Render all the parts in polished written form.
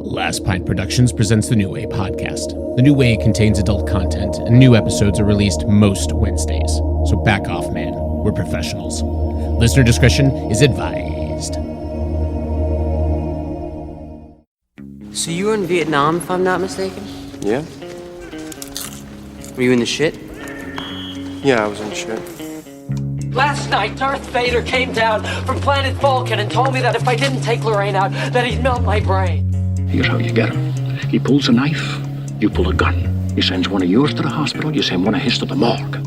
Last Pint Productions presents the New Way podcast. The New Way contains adult content, and new episodes are released most Wednesdays. So back off, man. We're professionals. Listener discretion is advised. So you were in Vietnam, if I'm not mistaken? Yeah? Were you in the shit? Yeah, I was in shit. Last night, Darth Vader came down from planet Vulcan and told me that if I didn't take Lorraine out, that he'd melt my brain. Here's how you get him. He pulls a knife, you pull a gun. He sends one of yours to the hospital, you send one of his to the morgue.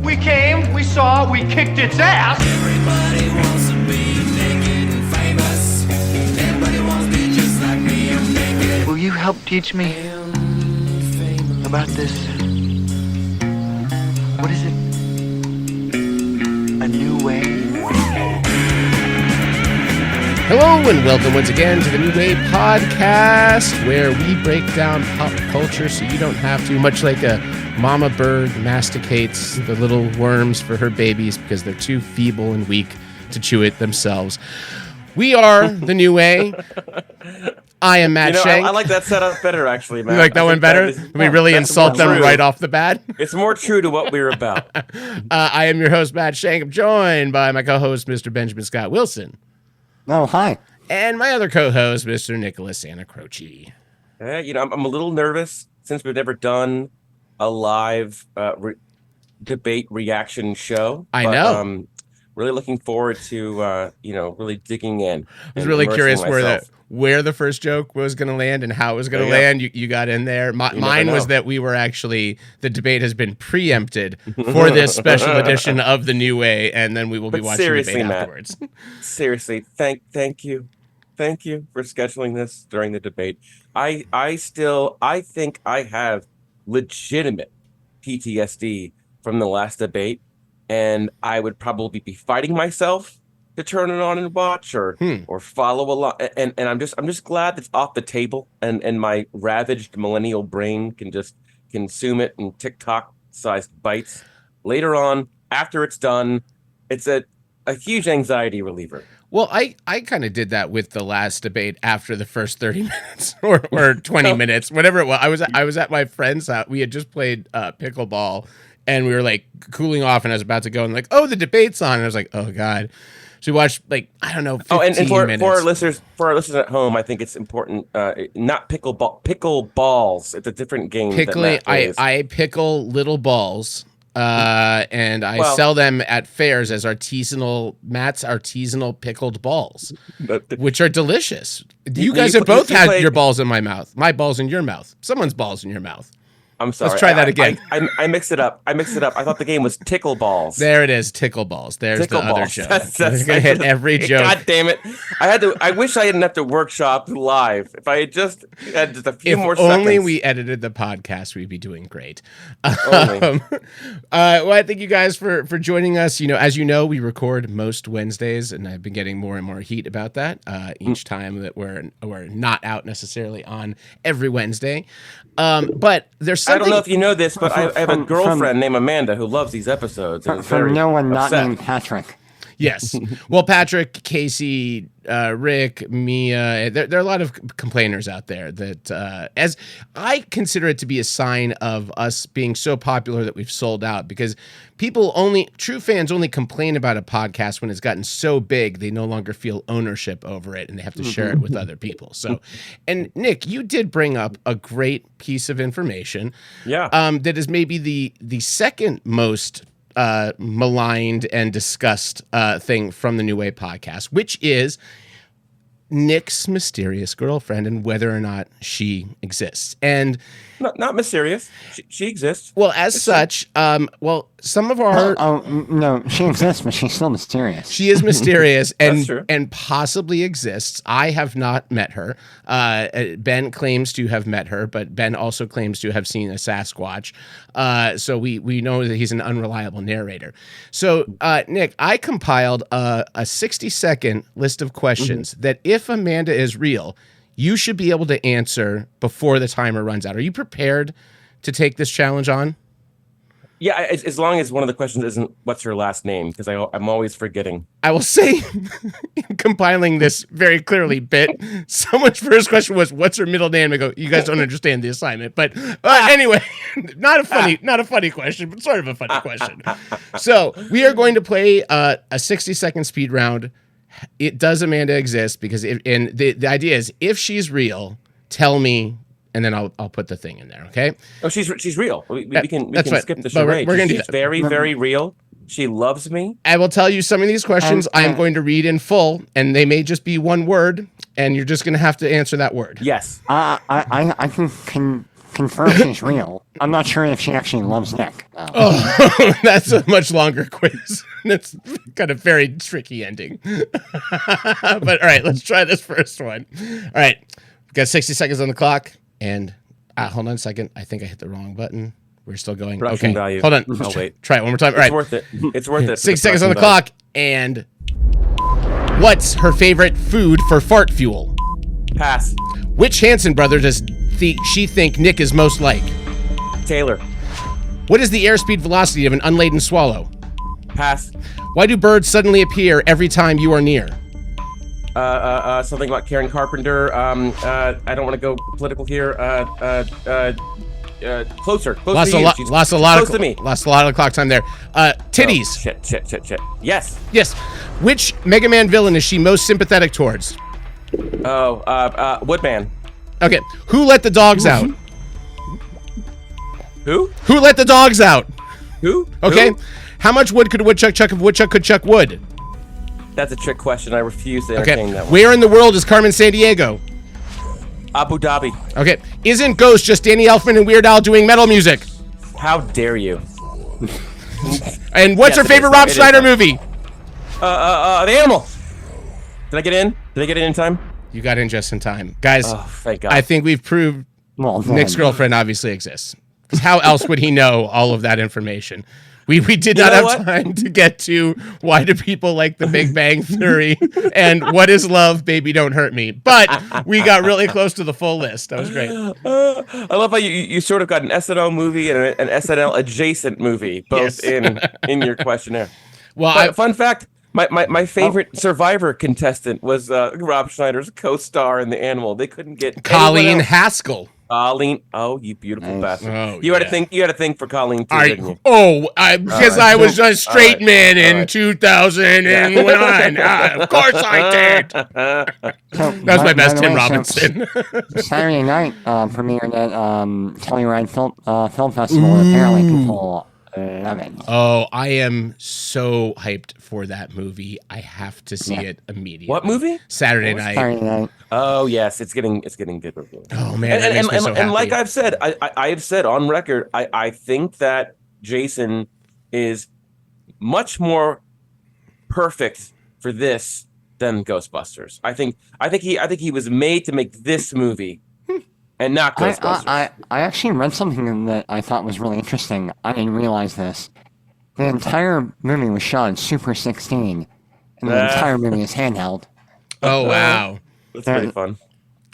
We came, we saw, we kicked its ass. Everybody wants to be naked and famous. Everybody wants to be just like me. I'm naked. Will you help teach me about this? What is it? A new way? Hello and welcome once again to the New Way podcast, where we break down pop culture so you don't have to, much like a mama bird masticates the little worms for her babies because they're too feeble and weak to chew it themselves. We are the New Way. I am Matt Shank. I like that setup better, actually, Matt. You like that one better? We really insult them right off the bat? It's more true to what we're about. I am your host, Matt Shank. I'm joined by my co-host, Mr. Benjamin Scott Wilson. Oh, hi. And my other co-host, Mr. Nicholas Anacroce. I'm a little nervous since we've never done a live debate reaction show. I know. Really looking forward to, really digging in. I was really curious where the first joke was going to land and how it was going to land. You got in there. Mine was that the debate has been preempted for this special edition of the New Way, and then we will be watching the debate afterwards. Seriously, thank you. Thank you for scheduling this during the debate. I think I have legitimate PTSD from the last debate, and I would probably be fighting myself to turn it on and watch or follow along. And I'm just glad it's off the table and my ravaged millennial brain can just consume it in TikTok-sized bites. Later on, after it's done, it's a huge anxiety reliever. Well, I kind of did that with the last debate after the first 30 minutes or 20 minutes, whatever it was. I was at my friend's house. We had just played pickleball, and we were like cooling off, and I was about to go and like, oh, the debate's on. And I was like, oh God. So we watched 15 minutes. For our listeners at home, I think it's important. Not pickleballs. It's a different game. I pickle little balls, and I sell them at fairs as artisanal pickled balls, which are delicious. You guys have both had your balls in my mouth, my balls in your mouth, someone's balls in your mouth. I'm sorry. Let's try that again. I mixed it up. I thought the game was tickle balls. There it is, tickle balls. There's tickle the balls. other joke. That's gonna hit every joke. God damn it! I wish I didn't have to workshop live. If I had just had a few more seconds. If only we edited the podcast, we'd be doing great. Well, I thank you guys for joining us. As you know, we record most Wednesdays, and I've been getting more and more heat about that each time that we're not out necessarily on every Wednesday. But there's something. I don't know if you know this, but I have a girlfriend named Amanda who loves these episodes. From no one not named Patrick. Yes. Well, Patrick, Casey, Rick, Mia, there are a lot of complainers out there that, as I consider it to be a sign of us being so popular that we've sold out, because true fans only complain about a podcast when it's gotten so big they no longer feel ownership over it and they have to share it with other people. So, and Nick, you did bring up a great piece of information. Yeah. That is maybe the second most maligned and discussed thing from the New Way podcast, which is Nick's mysterious girlfriend and whether or not she exists. And not mysterious. She exists. Well, as such, some of our no, she exists, but she's still mysterious. She is mysterious and and possibly exists. I have not met her. Ben claims to have met her, but Ben also claims to have seen a Sasquatch. So we know that he's an unreliable narrator. So Nick, I compiled a 60-second list of questions that if Amanda is real, you should be able to answer before the timer runs out. Are you prepared to take this challenge on? Yeah, as long as one of the questions isn't what's her last name, because I'm always forgetting. I will say, in compiling this very clearly bit, someone's first question was, "What's her middle name?" I go, "You guys don't understand the assignment." But anyway, not a funny question, but sort of a funny question. So we are going to play a 60-second speed round. Does Amanda exist? Because the idea is, if she's real, tell me. And then I'll put the thing in there, okay? Oh, she's real. We can skip the But charade. we're gonna do She's that. very, very real. She loves me. I will tell you some of these questions I am going to read in full, and they may just be one word, and you're just going to have to answer that word. Yes. I can confirm she's real. I'm not sure if she actually loves Nick. Oh, that's a much longer quiz. That's got a very tricky ending. But all right, let's try this first one. All right, we've got 60 seconds on the clock. And hold on a second. I think I hit the wrong button. We're still going. Production okay. value. Hold on. Oh, wait. Try it one more time. All right. It's worth it. It's worth it. 6 seconds on the clock. And what's her favorite food for fart fuel? Pass. Which Hanson brother does she think Nick is most like? Taylor. What is the airspeed velocity of an unladen swallow? Pass. Why do birds suddenly appear every time you are near? Something about Karen Carpenter. I don't want to go political here. Closer Lost to a you. lot. She's Lost a lot close of to me. Lost a lot of clock time there. Titties. Oh, shit. Yes. Yes. Which Mega Man villain is she most sympathetic towards? Woodman. Okay. Who let the dogs out? Who? Who let the dogs out? Who? Okay. Who? How much wood could a woodchuck chuck if a woodchuck could chuck wood? That's a trick question. I refuse to Okay. entertain that one. Where in the world is Carmen Sandiego? Abu Dhabi. Okay. Isn't Ghost just Danny Elfman and Weird Al doing metal music? How dare you? And what's Yes, her it favorite is. Rob It is. Schneider movie? The Animal. Did I get in? Did I get in time? You got in just in time. Guys, Oh, thank God. I think we've proved Well, Nick's girlfriend obviously exists. 'Cause how else would he know all of that information? We did not know have what? time to get to why do people like the Big Bang Theory and what is love, baby, don't hurt me. But we got really close to the full list. That was great. I love how you sort of got an SNL movie and an SNL adjacent movie both Yes. in your questionnaire. Well, But fun fact, my favorite Survivor contestant was Rob Schneider's co-star in The Animal. They couldn't get Colleen anyone else. Haskell. Colleen, oh, you beautiful Nice. bastard! Oh, you had yeah. to think. You had to think for Colleen too, didn't you? Because I was a straight right. man in All right. 2001. Of course I did. That was my best Tim Robinson. Saturday night premiered at Telluride Film Festival. And apparently, people love it. Oh, I am so hyped for that movie. I have to see it immediately. What movie? Saturday night. Saturday night. Oh yes, it's getting good reviews. Oh man, that makes me so and like happy. I've said, I have said on record, I think that Jason is much more perfect for this than Ghostbusters. I think he was made to make this movie and not Ghostbusters. I actually read something that I thought was really interesting. I didn't realize this. The entire movie was shot in Super 16, and the entire movie is handheld. Oh wow, That's pretty fun.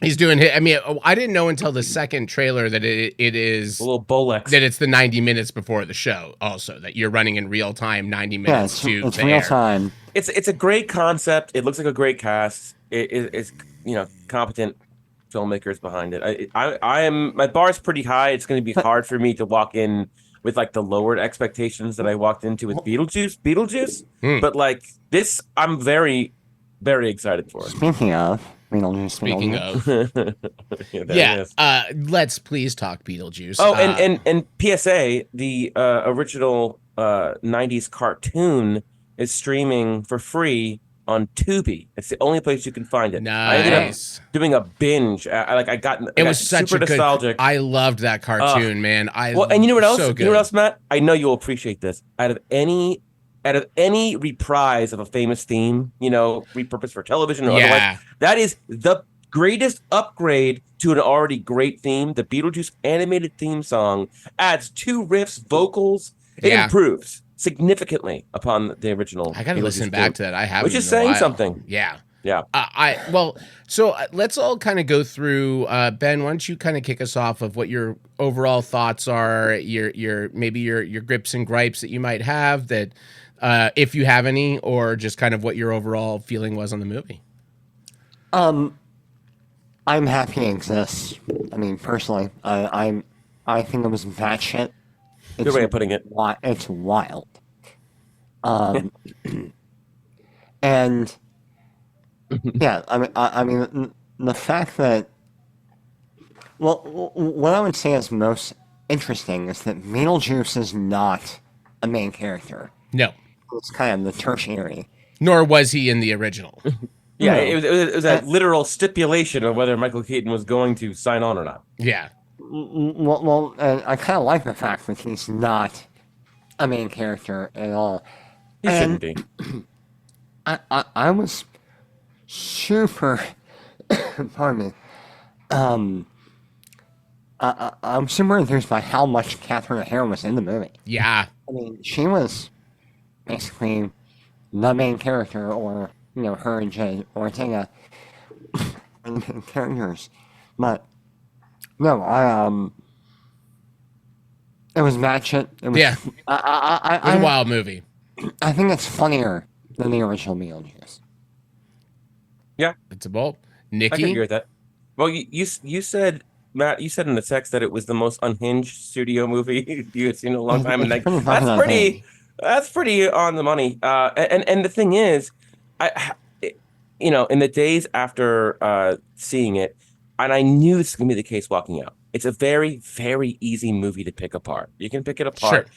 he's doing it. I mean, I didn't know until the second trailer that it is A little Bolex. that it's the 90 minutes before the show. Also, that you're running in real time 90 Yeah, minutes it's to real air. time. It's a great concept. It looks like a great cast. It's competent filmmakers behind it. I am my bar's pretty high. It's going to be hard for me to walk in with like the lowered expectations that I walked into with Beetlejuice. But like this, I'm very, very excited for it. Speaking of Beetlejuice, Speaking Beetlejuice. of, Yeah, there yeah, it is. let's please talk Beetlejuice. Oh, and PSA, the original 90s cartoon is streaming for free on Tubi. It's the only place you can find it. I ended Nice. up doing a binge. I got It was such super a good. nostalgic. I loved that cartoon, man. Well, and you know what else? So You good. know what else, Matt? I know you'll appreciate this. Out of any reprise of a famous theme, repurposed for television or Yeah. otherwise, that is the greatest upgrade to an already great theme. The Beetlejuice animated theme song adds 2 riffs, vocals. It Yeah. improves significantly upon the original. I gotta Beetlejuice listen back theme, to that. I haven't. which is in a saying while. something. Yeah. Yeah. Let's all kind of go through. Ben, why don't you kind of kick us off of what your overall thoughts are, your maybe your grips and gripes that you might have, that if you have any, or just kind of what your overall feeling was on the movie. I'm happy it exists. I mean, personally, I think it was batshit. Good way of putting it. It's wild. And yeah, I mean, the fact that, well, what I would say is most interesting is that Beetlejuice is not a main character. No, It's kind of the tertiary. nor was he in the original. Yeah, it was a literal stipulation of whether Michael Keaton was going to sign on or not. Yeah. Well, and I kind of like the fact that he's not a main character at all. He shouldn't be. I was super, pardon me, I'm super enthused by how much Catherine O'Hara was in the movie. Yeah. I mean, she was basically the main character, or, you know, her and Jay Ortega are the main characters. But, no, it was matchit. It was, Yeah. It was a wild movie. I think it's funnier than the original Beetlejuice. Yeah. It's a bolt. I can agree Nikki? with that. Well, you said, Matt, you said in the text that it was the most unhinged studio movie you had seen in a long time, and like, that's pretty on the money. And the thing is, you know, in the days after seeing it, and I knew this was gonna be the case walking out. It's a very, very easy movie to pick apart. You can pick it apart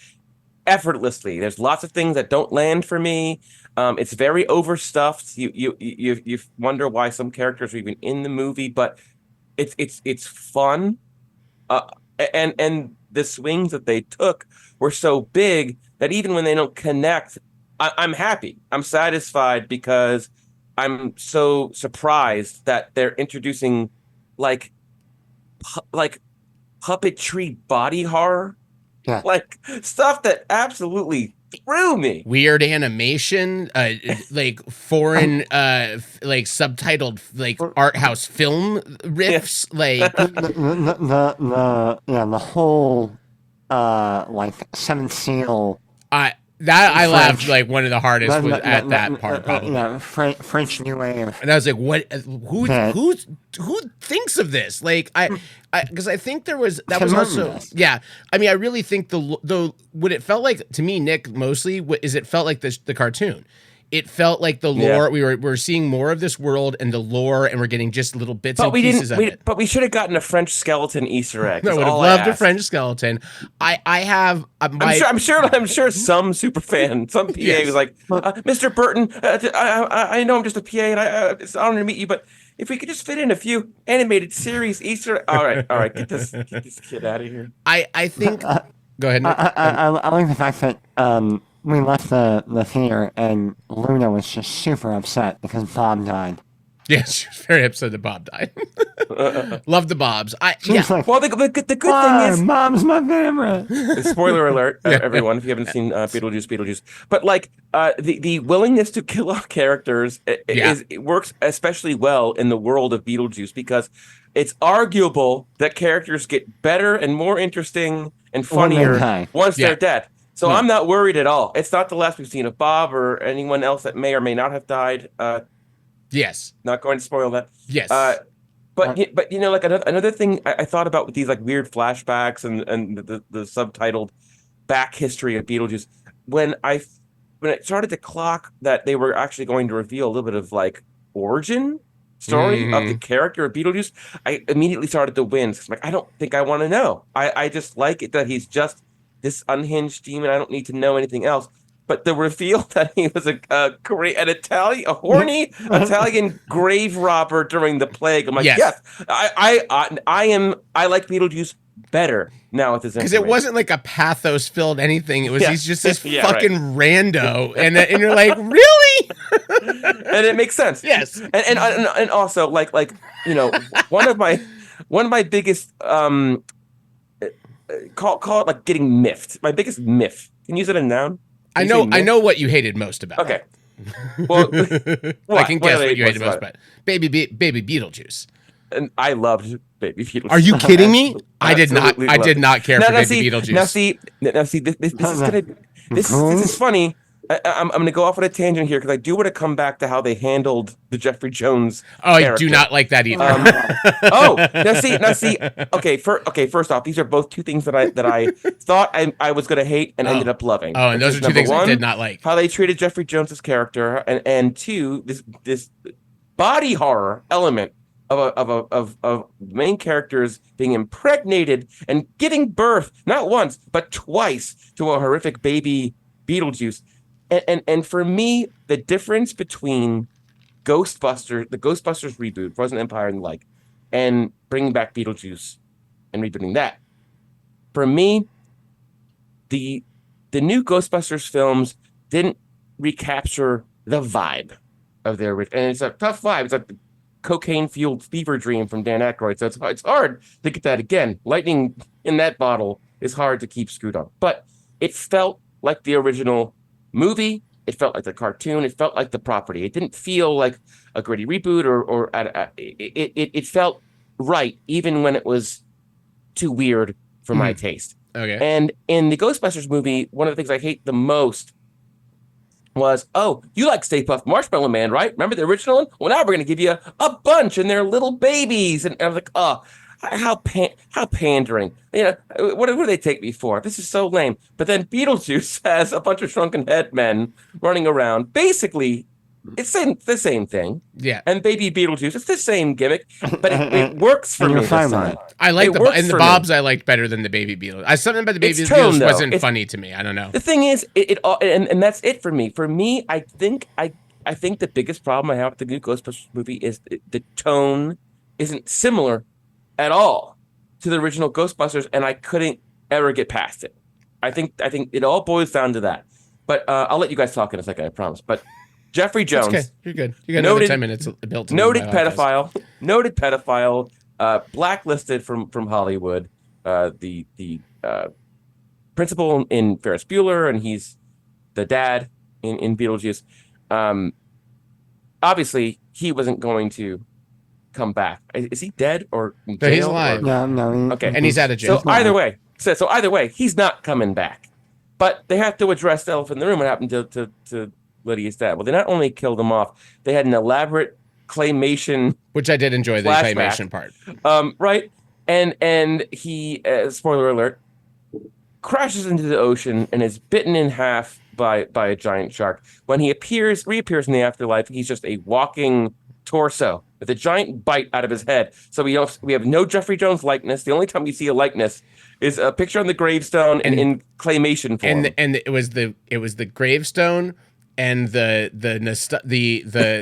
effortlessly. There's lots of things that don't land for me. It's very overstuffed. You wonder why some characters are even in the movie, but it's fun. And the swings that they took were so big that even when they don't connect, I'm happy. I'm satisfied because I'm so surprised that they're introducing like puppetry body horror. Yeah. Like stuff that absolutely threw me. Weird animation, like foreign, like subtitled, like art house film riffs, like the whole like Seventh Seal. I laughed like one of the hardest was at that part, probably. Yeah, French New Wave. And I was like, "What? Who thinks of this?" Like, because I think that was also, yeah. I mean, I really think the what it felt like to me, Nick, mostly is it felt like the cartoon. It felt like the lore. Yeah. We were seeing more of this world and the lore, and we're getting just little bits and pieces of it. But we should have gotten a French skeleton Easter egg. I would have loved a French skeleton. I have. I'm sure some super fan, some PA was like, Mr. Burton, I know I'm just a PA, and it's an honor to meet you, but if we could just fit in a few animated series Easter. All right, get this kid out of here. I think. Go ahead, Nick. I like the fact that we left the theater and Luna was just super upset because Bob died. Yeah, she was very upset that Bob died. Love the Bobs. Like, well, the good thing is, Mom's my favorite. Spoiler alert, everyone, if you haven't seen Beetlejuice. But like the willingness to kill off characters it works especially well in the world of Beetlejuice because it's arguable that characters get better and more interesting and funnier once they're dead. So I'm not worried at all. It's not the last we've seen of Bob or anyone else that may or may not have died. Yes. Not going to spoil that. Yes. But you know, like another thing I thought about with these like weird flashbacks and the subtitled back history of Beetlejuice, when it started to clock that they were actually going to reveal a little bit of like origin story of the character of Beetlejuice, I immediately started to wince. Like, I don't think I want to know. I just like it that he's just this unhinged demon. I don't need to know anything else. But the reveal that he was a horny Italian grave robber during the plague. I'm like, yes, I like Beetlejuice better now with this because it wasn't like a pathos filled anything. It was he's just this fucking rando, and you're like, really? And it makes sense. Yes, and also like you know one of my biggest call it like getting miffed. My biggest miff. Can you use it in a noun? I know what you hated most about it. Okay. Well, I can guess what you hate the most, about but baby Beetlejuice. And I loved Baby Beetlejuice. Are you kidding me? I did not. Absolutely I loved did it. not care for Baby Beetlejuice. Now see, this is gonna, this is funny. I'm gonna go off on a tangent here because I do want to come back to how they handled the Jeffrey Jones. Oh, I character. do not like that either. Now see. Okay, first off, these are both two things that I thought I was gonna hate and ended up loving. Oh, and those are two things I did not like. How they treated Jeffrey Jones's character, and two, this body horror element of main characters being impregnated and giving birth not once but twice to a horrific baby Beetlejuice. And for me, the difference between the Ghostbusters reboot, Frozen Empire and the like, and bringing back Beetlejuice and rebooting that, for me, the new Ghostbusters films didn't recapture the vibe of their original, and it's a tough vibe. It's like the cocaine-fueled fever dream from Dan Aykroyd, so it's hard to get that again. Lightning in that bottle is hard to keep screwed on, but it felt like the original movie. It felt like the cartoon. It felt like the property. It didn't feel like a gritty reboot it felt right, even when it was too weird for my taste. Okay. And in the Ghostbusters movie, one of the things I hate the most was, oh, you like Stay Puft Marshmallow Man, right? Remember the original one? Well, now we're going to give you a bunch, and they're little babies. And I was like, oh, how pandering. You know, what do they take me for? This is so lame. But then Beetlejuice has a bunch of shrunken head men running around. Basically, it's the same thing. Yeah. And Baby Beetlejuice, it's the same gimmick, but it works for me this time. I like the Bobs. Me. I liked better than the Baby Beetlejuice. Something about the Baby Beetlejuice wasn't funny to me. I don't know. The thing is, and that's it for me. For me, I think the biggest problem I have with the new Ghostbusters movie is the tone isn't similar at all to the original Ghostbusters, and I couldn't ever get past it. I think it all boils down to that. But I'll let you guys talk in a second, I promise. But Jeffrey Jones, okay. You're good. You got another 10 minutes built. Noted pedophile, blacklisted from Hollywood. The principal in Ferris Bueller, and he's the dad in Beetlejuice. Obviously, he wasn't going to come back. Is he dead or in jail? No, he's alive. No. Okay, and he's out of jail. So either way, he's not coming back. But they have to address the elephant in the room. What happened to Lydia's dad? Well, they not only killed him off, they had an elaborate claymation, which I did enjoy the claymation part. Right, and he, spoiler alert, crashes into the ocean and is bitten in half by a giant shark. When he reappears in the afterlife, he's just a walking torso with a giant bite out of his head. So we have no Jeffrey Jones likeness. The only time you see a likeness is a picture on the gravestone and in claymation form. And it was the gravestone, and the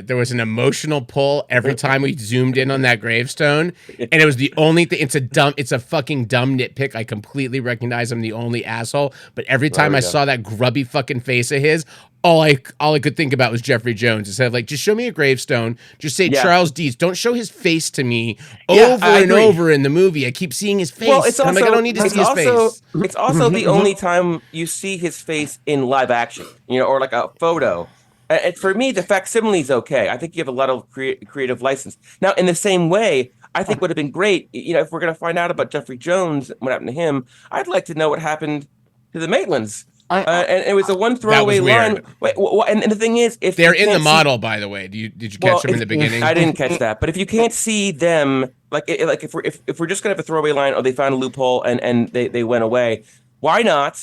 there was an emotional pull every time we zoomed in on that gravestone, and it was the only thing. It's a fucking dumb nitpick. I completely recognize I'm the only asshole, but every time I saw that grubby fucking face of his, all I could think about was Jeffrey Jones. Instead of like, just show me a gravestone, just say Charles Deeds. Don't show his face to me over and over in the movie. I keep seeing his face. Well, it's also, I'm like, I don't need to see his face. It's also the only time you see his face in live action, or like a photo. And for me, the facsimile is okay. I think you have a lot of creative license. Now, in the same way, I think would have been great, if we're going to find out about Jeffrey Jones, what happened to him, I'd like to know what happened to the Maitlands. And it was a one throwaway line. Wait, and the thing is, if they're in the model, by the way, did you catch them in the beginning? I didn't catch that, but if you can't see them, if we're just gonna have a throwaway line, or they found a loophole and they went away, why not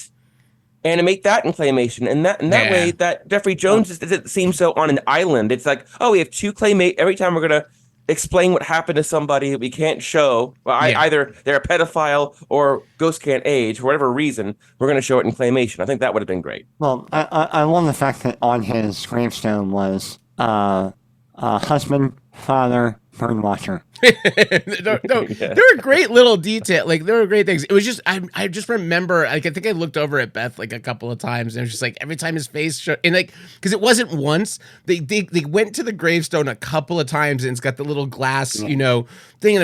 animate that in claymation? And that way, that Jeffrey Jones doesn't seem so on an island. It's like, oh, we have two claymate. Every time we're gonna explain what happened to somebody that we can't show. Well, either they're a pedophile or ghost can't age, for whatever reason, we're going to show it in claymation. I think that would have been great. Well, I love the fact that on his gravestone was husband, father, Bird watcher. There were great little detail, like there were great things. It was just I just remember, like I think I looked over at Beth like a couple of times, and it was just like every time his face showed, and like because it wasn't once, they went to the gravestone a couple of times, and it's got the little glass, thing of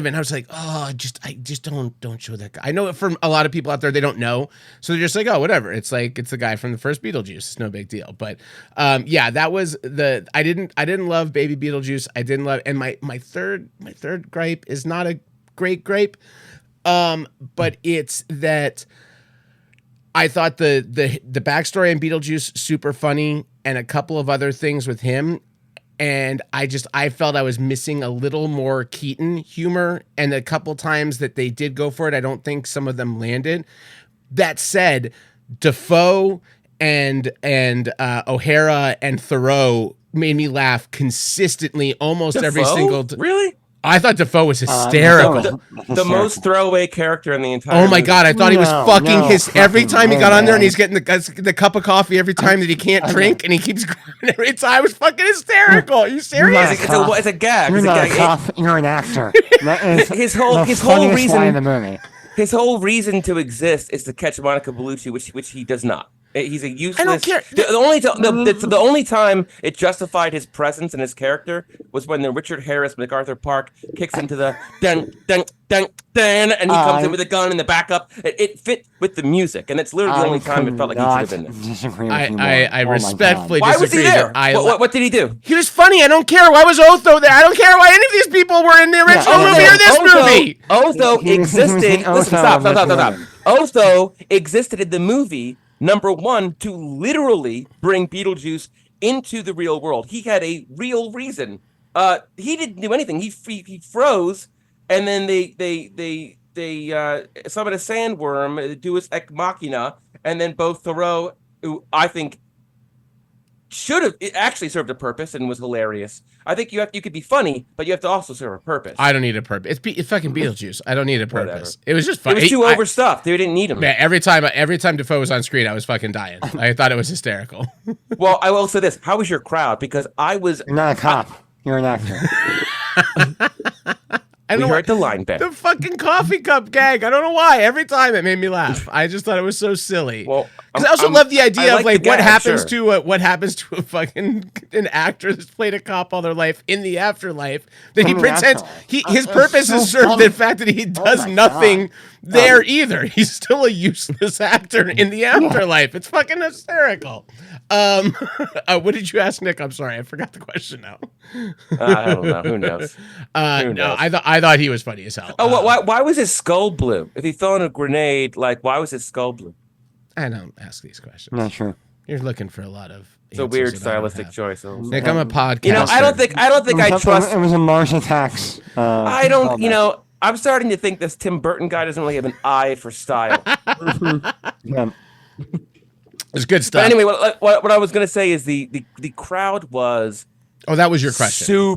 it. And I was like, oh, I just don't show that guy. I know for a lot of people out there they don't know, so they're just like, oh, whatever. It's like it's the guy from the first Beetlejuice. It's no big deal. But that was I didn't love Baby Beetlejuice. I didn't love, and my third gripe is not a great gripe, but it's that I thought the backstory on Beetlejuice super funny, and a couple of other things with him, and I felt I was missing a little more Keaton humor, and a couple times that they did go for it, I don't think some of them landed. That said, Defoe and O'Hara and Thoreau made me laugh consistently almost every single Really? I thought Defoe was hysterical. The most throwaway character in the entire Oh my movie. God, I thought he was fucking every time he got on there and man. he's getting the cup of coffee every time that he can't drink, and he keeps every time. I was fucking hysterical. Are you serious? It's a gag. You're It's a not a gag. cop. You're an actor. That is His whole the his whole funniest reason line in the movie. His whole reason to exist is to catch Monica Bellucci, which he does not. He's a useless. I don't care. The only time it justified his presence and his character was when the Richard Harris MacArthur Park kicks into the dun dun dun dun, and he comes in with a gun in the backup. It fit with the music, and it's literally the only time it felt like he should have been there. Disagree with you more. I Oh my respectfully God. Why was he disagree there? here. What did he do? He was funny. I don't care. Why was Otho there? I don't care why any of these people were in the original movie or this movie. Otho He was existed. Otho Listen, stop. in the movie. Otho existed in the movie, number one, to literally bring Beetlejuice into the real world. He had a real reason. He didn't do anything. He froze, and then they summoned a sandworm, Deus Ex Machina, and then both Thoreau, who I think should have it actually served a purpose and was hilarious. I think you could be funny, but you have to also serve a purpose. I don't need a purpose. It's fucking Beetlejuice. I don't need a purpose. Whatever. It was just It funny. was too overstuffed. They didn't need him. Man, every time Defoe was on screen, I was fucking dying. I thought it was hysterical. Well, I will say this: how was your crowd? Because I was. You're not a cop. You're an actor. I We don't know heard the line back. the fucking coffee cup gag. I don't know why. Every time it made me laugh. I just thought it was so silly. Well, because I also love the idea I of like like the what gag, happens sure. to a fucking an actor that's played a cop all their life in the afterlife that he In the pretends afterlife. his That's purpose so is served funny. the fact that he does my nothing God. there either. He's still a useless actor in the afterlife. It's fucking hysterical. What did you ask, Nick? I'm sorry, I forgot the question now. I don't know. Who knows? Who No, knows? I thought he was funny as hell. Oh, why was his skull blue? If he fell in a grenade, like why was his skull blue? I don't ask these questions. Not sure. You're looking for a lot of. It's a answers weird that I don't stylistic have. choice. Nick, I'm a podcaster. You know, I don't think I trust. It was a Mars Attacks. I don't. You know, I'm starting to think this Tim Burton guy doesn't really have an eye for style. Yeah. It's good stuff. But anyway, what I was gonna say is the crowd was Oh, that was your question.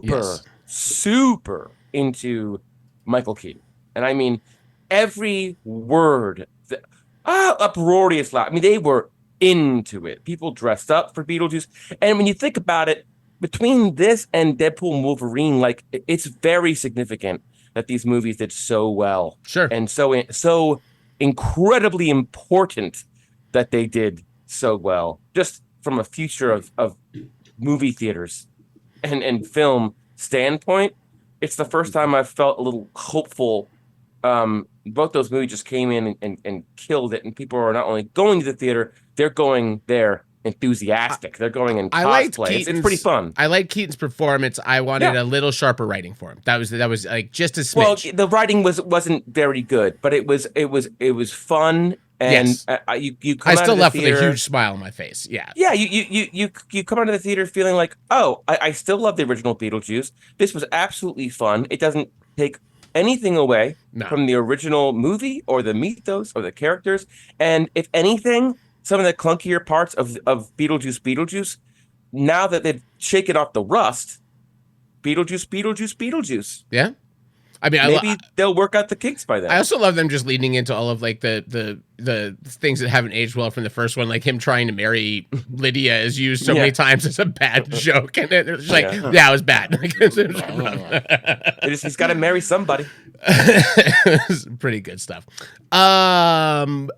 super into Michael Keaton, and I mean every word. Uproarious laugh. I mean, they were into it. People dressed up for Beetlejuice, and when you think about it, between this and Deadpool and Wolverine, like it's very significant that these movies did so well. Sure. And so incredibly important that they did so well, just from a future of movie theaters and film standpoint. It's the first time I've felt a little hopeful. Both those movies just came in and killed it, and people are not only going to the theater, they're going there enthusiastic. They're going in I liked cosplay. It's pretty fun. I like Keaton's performance. I wanted a little sharper writing for him. That was like just a smidge. Well, the writing wasn't very good, but it was fun, and Yes. you come I out still of the left with a theater- huge smile on my face. Yeah. Yeah, you come out of the theater feeling like, oh, I still love the original Beetlejuice. This was absolutely fun. It doesn't take anything away No. from the original movie or the mythos or the characters. And if anything, some of the clunkier parts of Beetlejuice, now that they've shaken off the rust, Beetlejuice. Yeah. I mean, Maybe they'll work out the kinks by then. I also love them just leading into all of like the the things that haven't aged well from the first one, like him trying to marry Lydia, is used so many times as a bad joke, and it's like, yeah, it was bad. He's got to marry somebody. Pretty good stuff.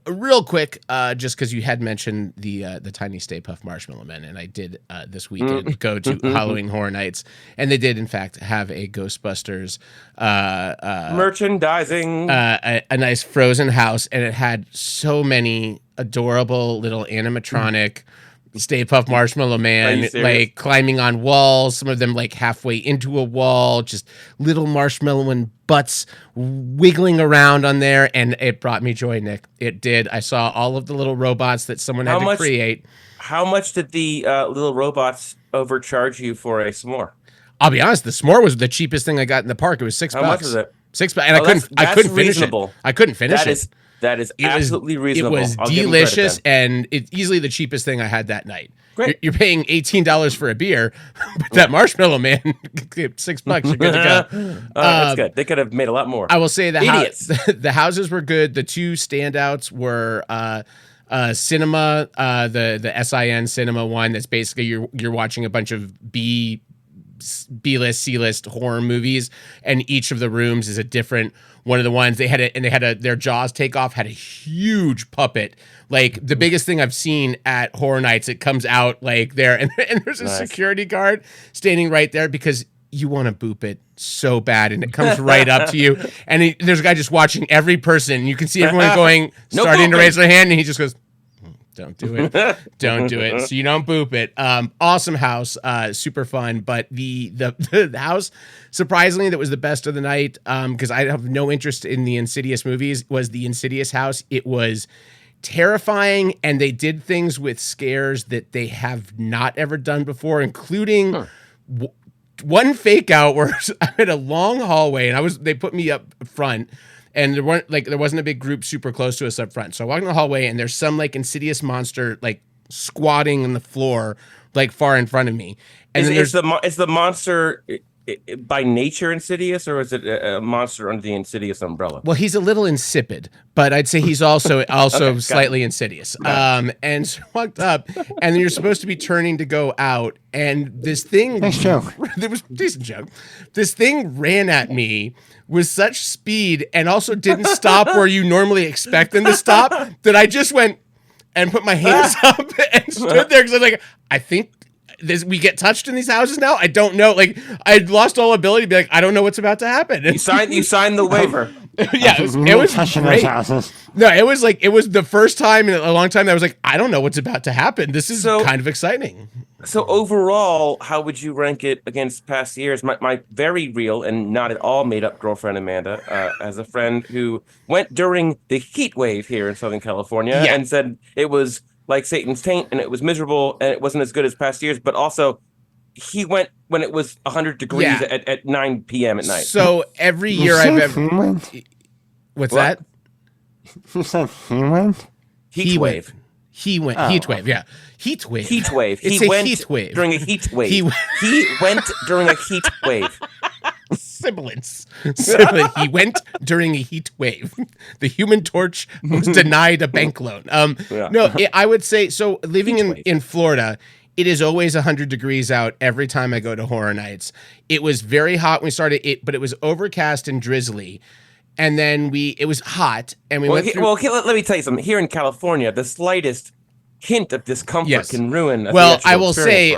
Real quick, just because you had mentioned the Tiny Stay Puft Marshmallow Men, and I did this weekend go to Halloween Horror Nights, and they did in fact have a Ghostbusters merchandising, a nice frozen house, and it had so many adorable little animatronic Stay Puft Marshmallow Man, like climbing on walls, some of them like halfway into a wall, just little marshmallow and butts wiggling around on there, and it brought me joy, Nick. It did. I saw all of the little robots that someone had to create. How much did the little robots overcharge you for a s'more? I'll be honest, the s'more was the cheapest thing I got in the park. It was $6. How much was it? $6, and I couldn't finish it. I couldn't finish it. That is absolutely reasonable. It was delicious, and it's easily the cheapest thing I had that night. Great. You're paying $18 for a beer, but that Marshmallow Man, $6, you're good to go. That's good. They could have made a lot more. I will say the houses were good. The two standouts were Cinema, the SIN Cinema one. That's basically you're watching a bunch of B-list, C-list horror movies, and each of the rooms is a different one of the ones. They had their Jaws takeoff had a huge puppet, like the biggest thing I've seen at Horror Nights. It comes out like there, and there's a security guard standing right there because you want to boop it so bad, and it comes right up to you, and there's a guy just watching every person, and you can see everyone starting to raise their hand, and he just goes, don't do it. Don't do it. So you don't boop it. Awesome house. Super fun. But the house, surprisingly, that was the best of the night, because I have no interest in the Insidious movies, was the Insidious house. It was terrifying, and they did things with scares that they have not ever done before, including one fake out where I had a long hallway, and they put me up front. And there wasn't a big group super close to us up front. So I walk in the hallway, and there's some like Insidious monster like squatting on the floor, like far in front of me. And is the monster by nature Insidious, or is it a monster under the Insidious umbrella? Well, he's a little insipid, but I'd say he's also slightly insidious. And so I walked up, and then you're supposed to be turning to go out, and this thing, nice joke. There was a decent joke. This thing ran at me with such speed, and also didn't stop where you normally expect them to stop, that I just went and put my hands up and stood there, because I was like, I think we get touched in these houses now. I don't know. Like, I lost all ability to be like, I don't know what's about to happen. You signed the waiver. Yeah, it was touching great. those houses. No, it was the first time in a long time that I was like, I don't know what's about to happen. This is kind of exciting. So overall, how would you rank it against past years? My very real and not at all made up girlfriend Amanda, as a friend who went during the heat wave here in Southern California and said it was like Satan's taint, and it was miserable, and it wasn't as good as past years, but also he went when it was 100 degrees at 9 p.m. at night. So every year I've ever... What's that? You said he went? Heat wave. He went. Heat wave, yeah. Heat wave. Heat wave. It's he a went heat wave. during a heat wave. He went during a heat wave. Sibilance. He went during a heat wave. The Human Torch was denied a bank loan. No, I would say, so living in Florida, it is always 100 degrees out every time I go to Horror Nights. It was very hot when we started, but it was overcast and drizzly. And then it was hot, and we went through... Well, let me tell you something. Here in California, the slightest hint of discomfort can ruin. I will say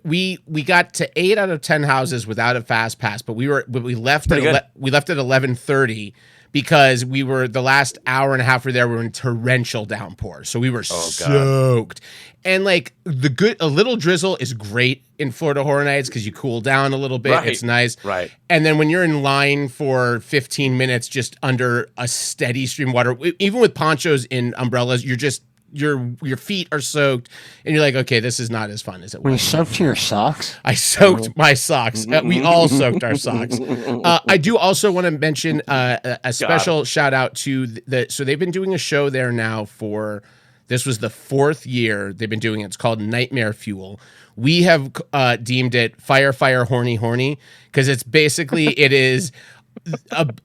we got to 8 out of 10 houses without a fast pass, but we left at 11:30 because we were the last hour and a half we were in torrential downpour, so we were soaked. And like a little drizzle is great in Florida Horror Nights because you cool down a little bit. Right. It's nice. Right. And then when you're in line for 15 minutes just under a steady stream of water, even with ponchos and umbrellas, you're just your feet are soaked, and you're like, okay, this is not as fun as it was. Were you soaked to your socks? I soaked my socks. We all soaked our socks. I do also want to mention a special shout out to so they've been doing a show there now this was the 4th year they've been doing it. It's called Nightmare Fuel. We have deemed it Fire, Horny, because it's basically, it is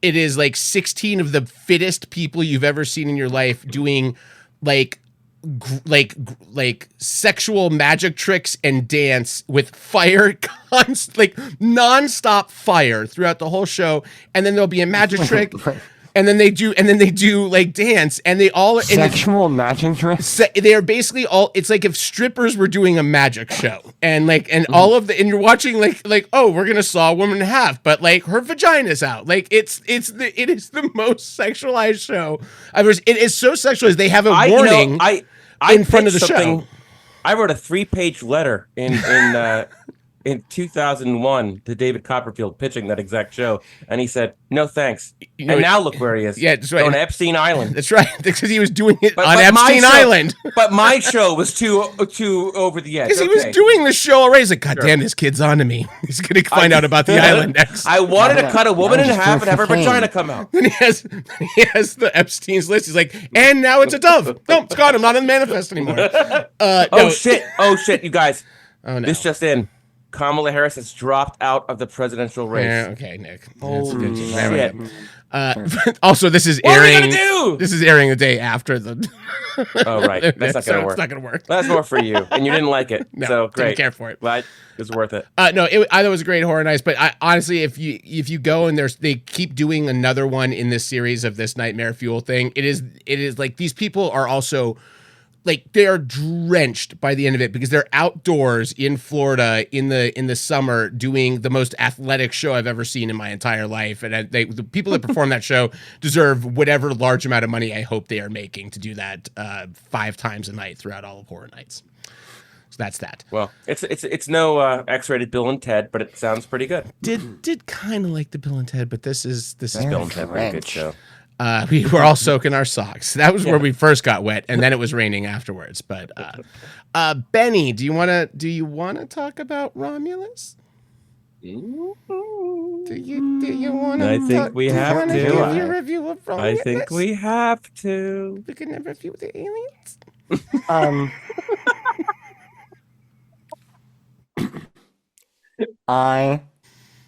it is like 16 of the fittest people you've ever seen in your life doing like sexual magic tricks and dance with fire, like nonstop fire throughout the whole show. And then there'll be a magic trick. And then they do like dance, and they all sexual magic tricks. They are basically all. It's like if strippers were doing a magic show, and all of the, and you're watching like oh, we're gonna saw a woman in half, but like her vagina's out. Like it is the most sexualized show I've ever seen. It is so sexualized. They have a warning in front of the show. I wrote a 3-page letter in 2001 to David Copperfield pitching that exact show, and he said no thanks. And now look where he is. Yeah, that's right. On Epstein Island. That's right, because he was doing it on Epstein Island. But my show was too over the edge. Because he was doing the show already. He's like, God damn, this kid's on to me. He's gonna find out about the island next. I wanted to cut a woman in half and have her vagina come out. Then he has the Epstein's list. He's like, and now it's a dove. No, it's gone. I'm not in the manifest anymore. Shit, you guys. Oh no. This just in. Kamala Harris has dropped out of the presidential race. Yeah, okay, Nick. Oh shit. Also, this is what airing. What are we gonna do? This is airing the day after the. Oh right, that's not gonna work. It's not gonna work. That's more for you, and you didn't like it. No, so great. Didn't care for it. But it's worth it. No, I thought it was a great Horror Nights, but honestly, if you go and they keep doing another one in this series of this Nightmare Fuel thing, it is like these people are also. Like they are drenched by the end of it because they're outdoors in Florida in the summer doing the most athletic show I've ever seen in my entire life, and the people that perform that show deserve whatever large amount of money I hope they are making to do that 5 times a night throughout all of Horror Nights. So that's that. Well, it's no X-rated Bill and Ted, but it sounds pretty good. Did kind of like the Bill and Ted, but this is Bill and Ted, very good show. We were all soaking our socks. That was where we first got wet, and then it was raining afterwards. But Benny, do you want to talk about Romulus? Do you want to? I think we have to. Give your review of Romulus? I think we have to. We can never review the aliens. I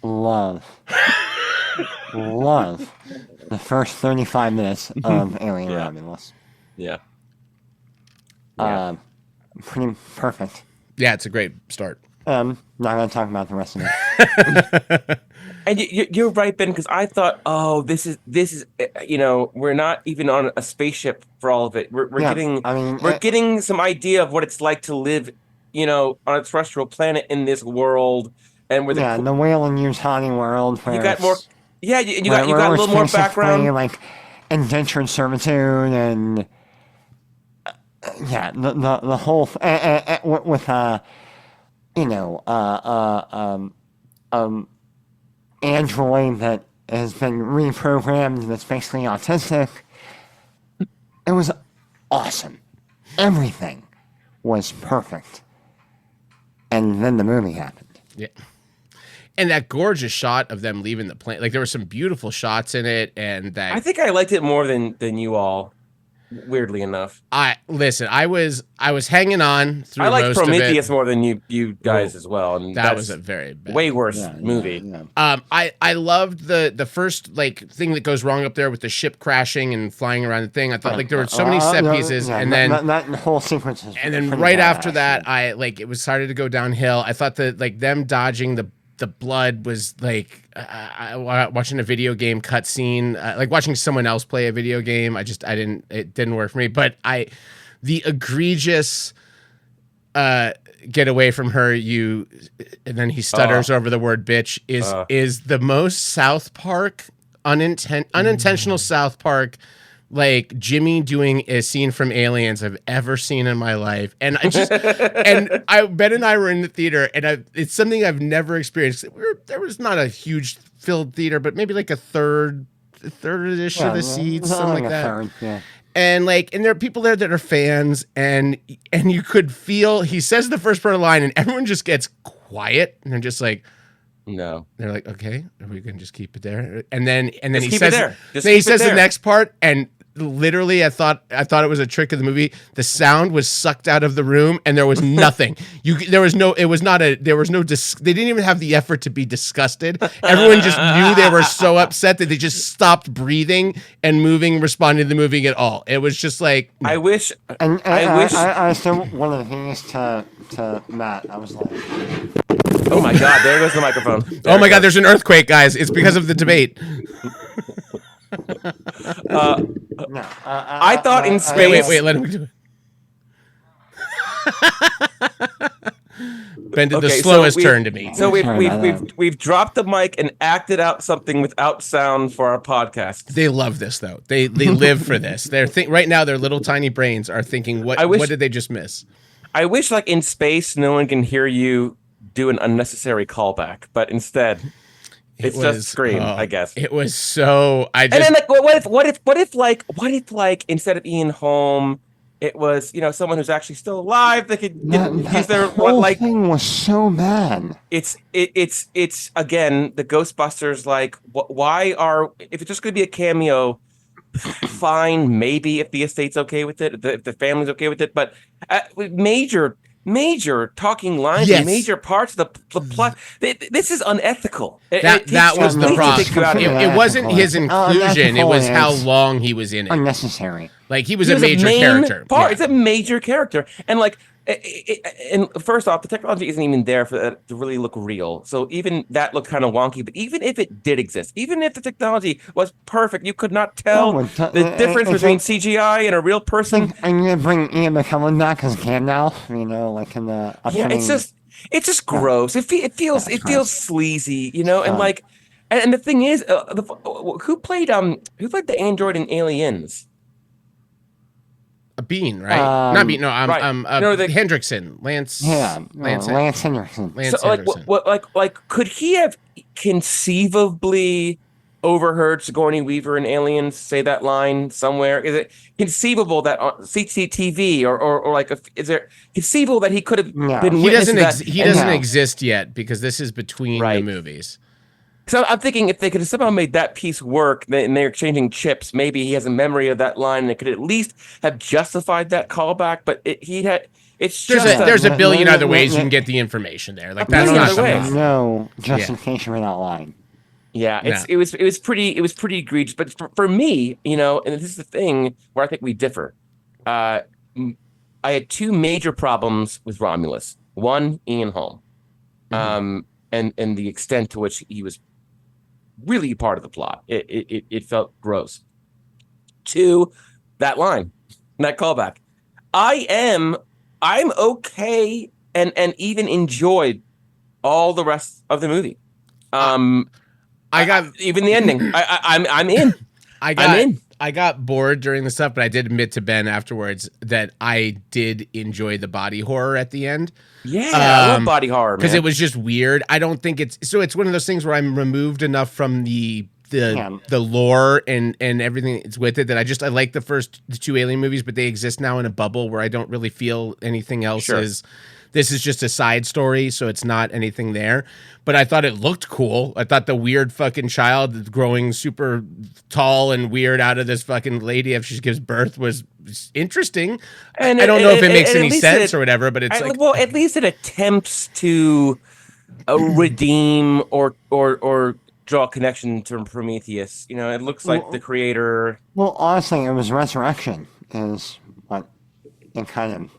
love the first 35 minutes of Alien Romulus. Yeah. Pretty perfect. Yeah, it's a great start. Not gonna talk about the rest of it. And you're right, Ben, because I thought, oh, this is we're not even on a spaceship for all of it. We're getting some idea of what it's like to live, on a terrestrial planet in this world, and where in the whale and Utani world, where you got more. Yeah, you got a little more background, like indentured servitude, and the whole with android that has been reprogrammed that's basically autistic. It was awesome. Everything was perfect, and then the movie happened. Yeah. And that gorgeous shot of them leaving the plane, like there were some beautiful shots in it, and that I think I liked it more than you all. Weirdly enough, I was hanging on through. I like most Prometheus of it. more than you guys as well, and that was a very bad, way worse movie. I loved the first thing that goes wrong up there with the ship crashing and flying around the thing. I thought there were so many set pieces, and then that whole sequence is and then right after that, it was started to go downhill. I thought that them dodging the blood was watching a video game cutscene, like watching someone else play a video game. It didn't work for me. But the egregious get away from her, and then he stutters over the word bitch is the most South Park unintentional South Park. Like Jimmy doing a scene from Aliens I've ever seen in my life, and Ben and I were in the theater, and it's something I've never experienced. There was not a huge filled theater, but maybe like a third-ish of the seats, something like that. Third, yeah. And there are people there that are fans, and you could feel he says the first part of the line, and everyone just gets quiet, and they're just like. No, they're like, okay, are we gonna just keep it there? And then just he says the next part, and literally, I thought it was a trick of the movie. The sound was sucked out of the room, and there was nothing. They didn't even have the effort to be disgusted. Everyone just knew they were so upset that they just stopped breathing and moving, responding to the movie at all. It was just like, I wish. I still one of the things to Matt. I was like, Oh my God! There goes the microphone. oh my God, there's an earthquake, guys. It's because of the debate. no. I thought in space. Wait, let him do it. Ben did the slowest turn to me. So we've dropped the mic and acted out something without sound for our podcast. They love this though. They live for this. Right now their little tiny brains are thinking, what did they just miss? I wish, like in space, no one can hear you do an unnecessary callback, but instead, it's just scream. I guess it was so. And then, like, what if instead of Ian Holm, it was someone who's actually still alive that could use their thing was so bad. It's again the Ghostbusters. Like, if it's just going to be a cameo, fine, maybe if the estate's okay with it, if the family's okay with it, but major talking lines, yes. And major parts of the plot. This is unethical. That was the problem. It wasn't his inclusion; it was how long he was in it. Unnecessary. Like he was a major character. Yeah. It's a major character, and like. And first off, the technology isn't even there for that to really look real. So even that looked kind of wonky. But even if it did exist, even if the technology was perfect, you could not tell the difference between CGI and a real person. I'm gonna bring Ian McKellen back as Gandalf. Like in the upcoming... it's just gross. It feels sleazy, and like, and the thing is, who played the android in Aliens? A Bean, right? Not Bean. No, right. Hendrickson, Lance. Yeah, Lance Henriksen. Like, could he have conceivably overheard Sigourney Weaver in Aliens say that line somewhere? Is it conceivable that on CCTV or like is there conceivable that he could have been? He doesn't exist yet because this is between the movies. So I'm thinking if they could have somehow made that piece work and they're exchanging chips, maybe he has a memory of that line and it could at least have justified that callback. But there's a billion other ways you can get the information there. Like that's not there's no justification for that line. Yeah, it was pretty egregious. But for me, and this is the thing where I think we differ. I had two major problems with Romulus. One, Ian Holm, and the extent to which he was really part of the plot. It felt gross. Two, that line, that callback. I'm okay and even enjoyed all the rest of the movie. I got even the ending. I'm in. I'm in. I got bored during the stuff, but I did admit to Ben afterwards that I did enjoy the body horror at the end. Yeah, I love body horror because it was just weird. I don't think it's one of those things where I'm removed enough from the lore and everything that's with it that I like the two Alien movies, but they exist now in a bubble where I don't really feel anything else is. This is just a side story, so it's not anything there. But I thought it looked cool. I thought the weird fucking child growing super tall and weird out of this fucking lady after she gives birth was interesting. And I don't know if it makes any sense or whatever, but it's at least it attempts to redeem or draw a connection to Prometheus. It looks like the creator. Well, honestly, it was Resurrection is what it kind of.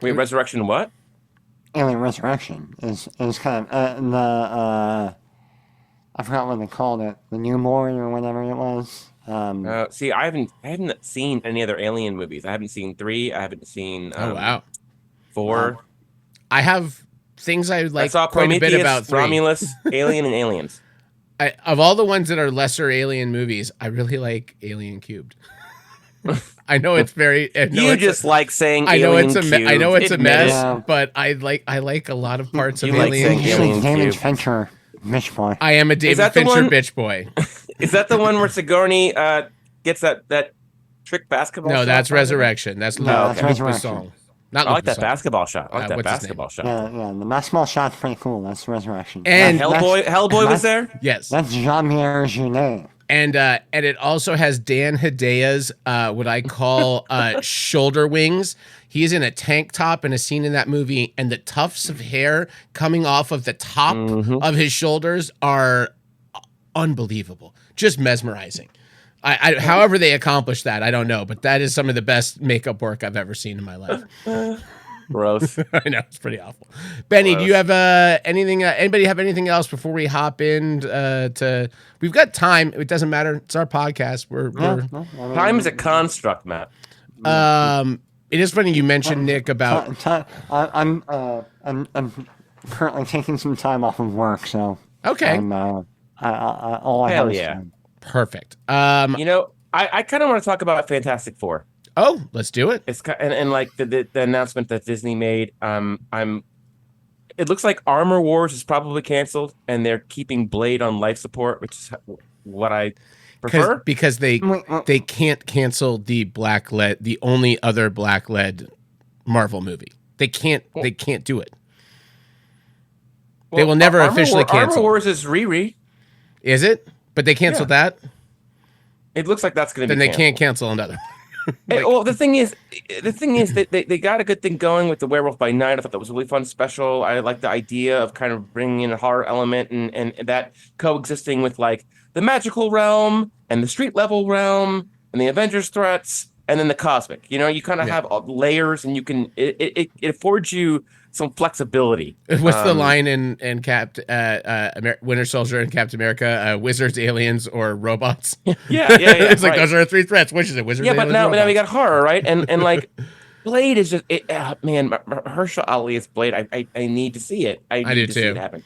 Wait, Resurrection what? Alien Resurrection is kind of I forgot what they called it, the Newborn or whatever it was. See, I haven't seen any other Alien movies. I haven't seen 3. I haven't seen 4. I have things I like. I saw quite Prometheus, a bit about 3. Romulus, Alien, and Aliens. Of all the ones that are lesser Alien movies, I really like Alien Cubed. I know it's very. You just like saying. I know Alien it's a. Cubed. I know it's a mess, Yeah. but I like a lot of parts of You like Alien. saying Alien David Cube. Fincher, bitch boy. I am a David Fincher bitch boy. Is that the one where Sigourney gets that trick basketball? No, shot that's by her? Resurrection. That's that's Luc Resurrection. Besson. Not I like Luc that Besson. basketball shot. I like that what's his basketball shot. Yeah, the basketball shot's pretty cool. That's Resurrection. And Hellboy was there. Yes. That's Jean-Pierre Jeunet. And it also has Dan Hidea's what I call shoulder wings. He is in a tank top in a scene in that movie, and the tufts of hair coming off of the top of his shoulders are unbelievable, just mesmerizing. However they accomplish that, I don't know, but that is some of the best makeup work I've ever seen in my life. Gross. I know, it's pretty awful. Benny, do you have anything? Anybody have anything else before we hop in? We've got time. It doesn't matter. It's our podcast. Time is a construct, Matt. It is funny you mentioned Nick about. I'm currently taking some time off of work, so Okay. all I Hell have is yeah. time. Perfect. I kind of want to talk about Fantastic Four. Oh, let's do it. It's and like the announcement that Disney made. It looks like Armor Wars is probably canceled, and they're keeping Blade on life support, which is what I prefer. Because they can't cancel the the only other black led Marvel movie. They can't do it. They will never officially cancel. Armor Wars is Riri. Is it? But they canceled that? It looks like that's going to be Then they canceled. can't cancel another. Well, the thing is that they got a good thing going with the Werewolf by Night. I thought that was a really fun special. I like the idea of kind of bringing in a horror element and that coexisting with like the magical realm and the street level realm and the Avengers threats and then the cosmic. You know, you kind of have layers, and you can it affords you some flexibility. What's the line in Winter Soldier and Captain America? Wizards, aliens, or robots? Yeah. It's like those are the three threats. Which is it? Wizards, aliens, but now robots? we got horror, right? And like Blade is just man. Mahershala Ali is Blade. I need to see it. I do need to see too. it happen.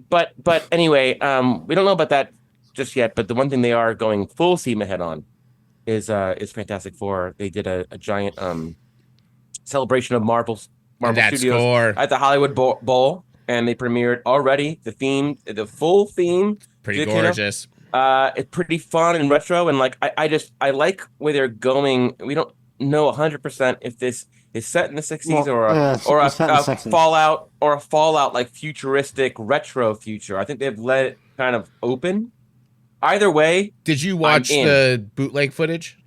But anyway, we don't know about that just yet. But the one thing they are going full steam ahead on is Fantastic Four. They did a giant celebration of Marvel Studios at the Hollywood Bowl, and they premiered already the full theme. Pretty gorgeous. It's pretty fun and retro, and like I like where they're going. We don't know 100% if this is set in the 60s or a Fallout like futuristic retro future. I think they've let it kind of open. Either way, did you watch the bootleg footage?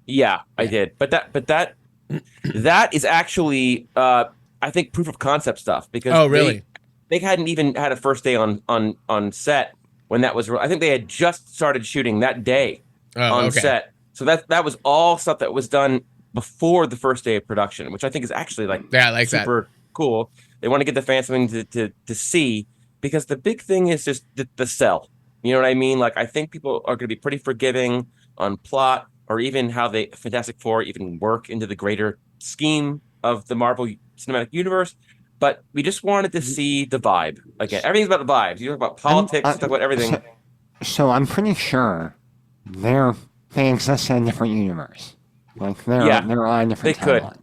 Yeah, I did. But that is actually I think proof of concept stuff, because they hadn't even had a first day on set when that was. I think they had just started shooting that day on set. So that was all stuff that was done before the first day of production, which I think is actually super cool. They want to give the fans something to see, because the big thing is just the sell. You know what I mean? Like, I think people are going to be pretty forgiving on plot, or even how the Fantastic Four even work into the greater scheme of the Marvel Cinematic Universe. But we just wanted to see the vibe. Again, everything's about the vibes. You talk about politics, you talk about everything. So I'm pretty sure they exist in a different universe. Like they're on a different timeline.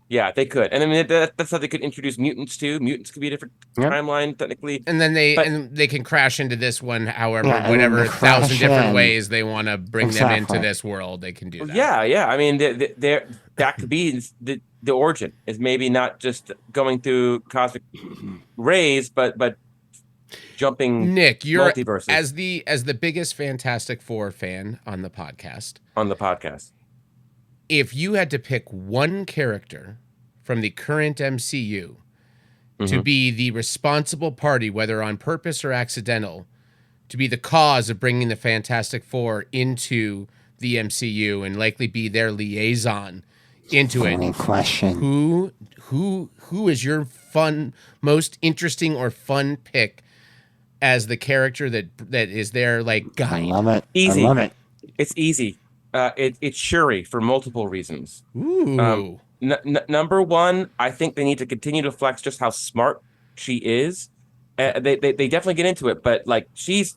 Yeah, they could. And I mean, that's how they could introduce mutants too. Mutants could be a different timeline technically. And then they can crash into this one, whatever 1,000 different ways they want to bring them into this world, they can do that. Yeah. I mean, that could be the origin, is maybe not just going through cosmic rays, but jumping Nick, you're multiverses. as the biggest Fantastic Four fan on the podcast. If you had to pick one character from the current MCU to be the responsible party, whether on purpose or accidental, to be the cause of bringing the Fantastic Four into the MCU and likely be their liaison into it, question. Who is your most interesting or fun pick as the character that is their like guide? I love it. Easy. I love it. It's easy. It's Shuri for multiple reasons. Ooh. Number one, I think they need to continue to flex just how smart she is. They definitely get into it, but like she's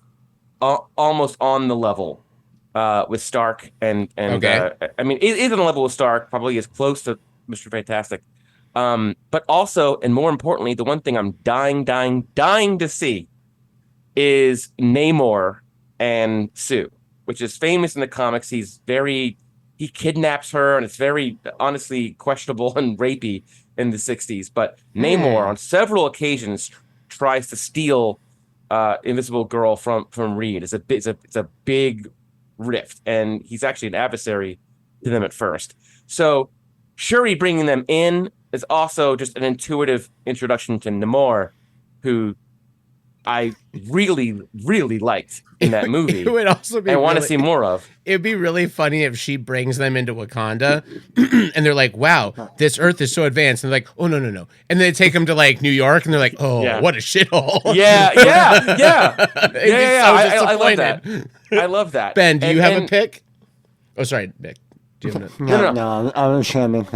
almost on the level with Stark and I mean, is on the level with Stark, probably as close to Mr. Fantastic. But also, and more importantly, the one thing I'm dying to see is Namor and Sue, which is famous in the comics. He kidnaps her, and it's very honestly questionable and rapey in the 60s. But Namor on several occasions tries to steal Invisible Girl from Reed. It's a big rift, and he's actually an adversary to them at first. So Shuri bringing them in is also just an intuitive introduction to Namor, who I really, really liked in that movie. It would also be and want to really- see more of. It'd be really funny if she brings them into Wakanda and they're like, wow, this Earth is so advanced. And they're like, oh, no. And they take them to like New York and they're like, oh, Yeah. what a shithole. Yeah. They'd be so I love that. disappointed. I love that. Ben, do you have a and- pick? Oh, sorry, Nick. Do you have a No. I was trying to make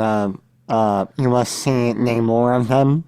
you must see Namor of them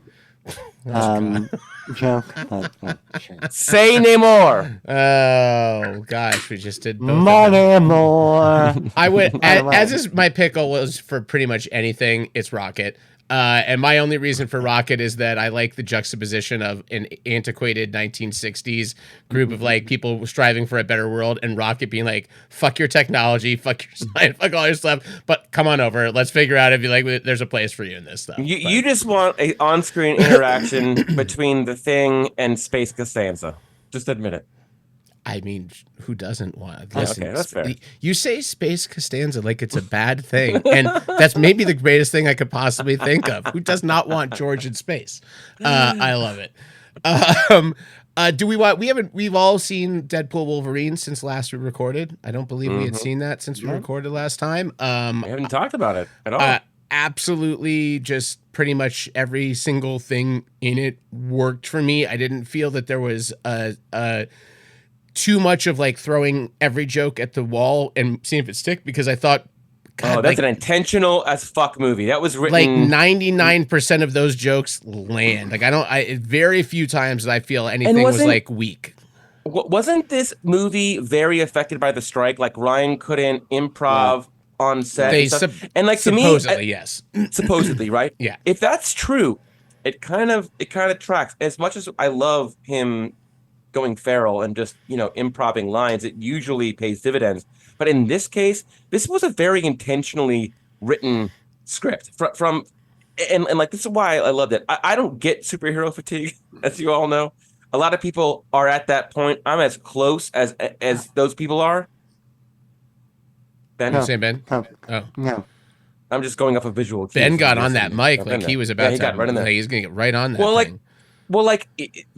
joke. But sure. Say Namor. Oh, gosh, we just did both of them. Namor. I would, By the way. as is my pickle was for pretty much anything, it's Rocket. And my only reason for Rocket is that I like the juxtaposition of an antiquated 1960s group of like people striving for a better world, and Rocket being like, fuck your technology, fuck your science, fuck all your stuff, but come on over. Let's figure out if you like, there's a place for you in this stuff. You just want a on-screen interaction between the Thing and Space Costanza. Just admit it. I mean, who doesn't want? Okay, that's fair. You say Space Costanza like it's a bad thing, and that's maybe the greatest thing I could possibly think of. Who does not want George in space? I love it. Do we want? We've all seen Deadpool Wolverine since last we recorded. I don't believe we had seen that since we recorded last time. We haven't talked about it at all. Absolutely, just pretty much every single thing in it worked for me. I didn't feel that there was a too much of like throwing every joke at the wall and seeing if it stick, because I thought, God, that's like, an intentional as fuck movie. That was written like 99% of those jokes land. Like very few times that I feel anything was like weak. Wasn't this movie very affected by the strike? Like Ryan couldn't improv on set. They and stuff. And like to me, supposedly, yes. supposedly, right? Yeah. If that's true, it kind of tracks. As much as I love him going feral and just, improving lines, it usually pays dividends. But in this case, this was a very intentionally written script from and like, this is why I loved it. I don't get superhero fatigue, as you all know. A lot of people are at that point. I'm as close as those people are. Ben? You saying Ben? Oh, Oh. no. I'm just going off a visual. Ben got on that mic I've like been he there. was about Yeah, he to. got right in there. Like, he's gonna get right on that. Well, thing.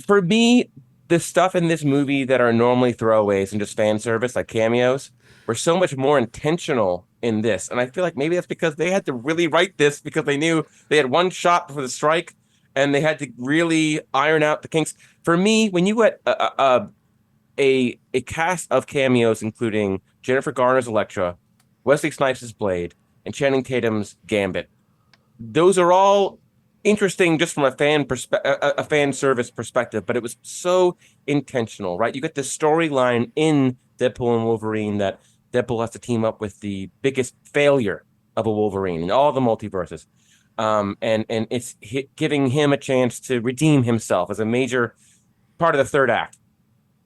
For me, the stuff in this movie that are normally throwaways and just fan service, like cameos, were so much more intentional in this. And I feel like maybe that's because they had to really write this because they knew they had one shot before the strike and they had to really iron out the kinks. For me, when you get a cast of cameos, including Jennifer Garner's Elektra, Wesley Snipes' Blade, and Channing Tatum's Gambit, those are all interesting just from a fan service perspective, but it was so intentional, right? You get this storyline in Deadpool and Wolverine that Deadpool has to team up with the biggest failure of a Wolverine in all the multiverses, and it's giving him a chance to redeem himself as a major part of the third act.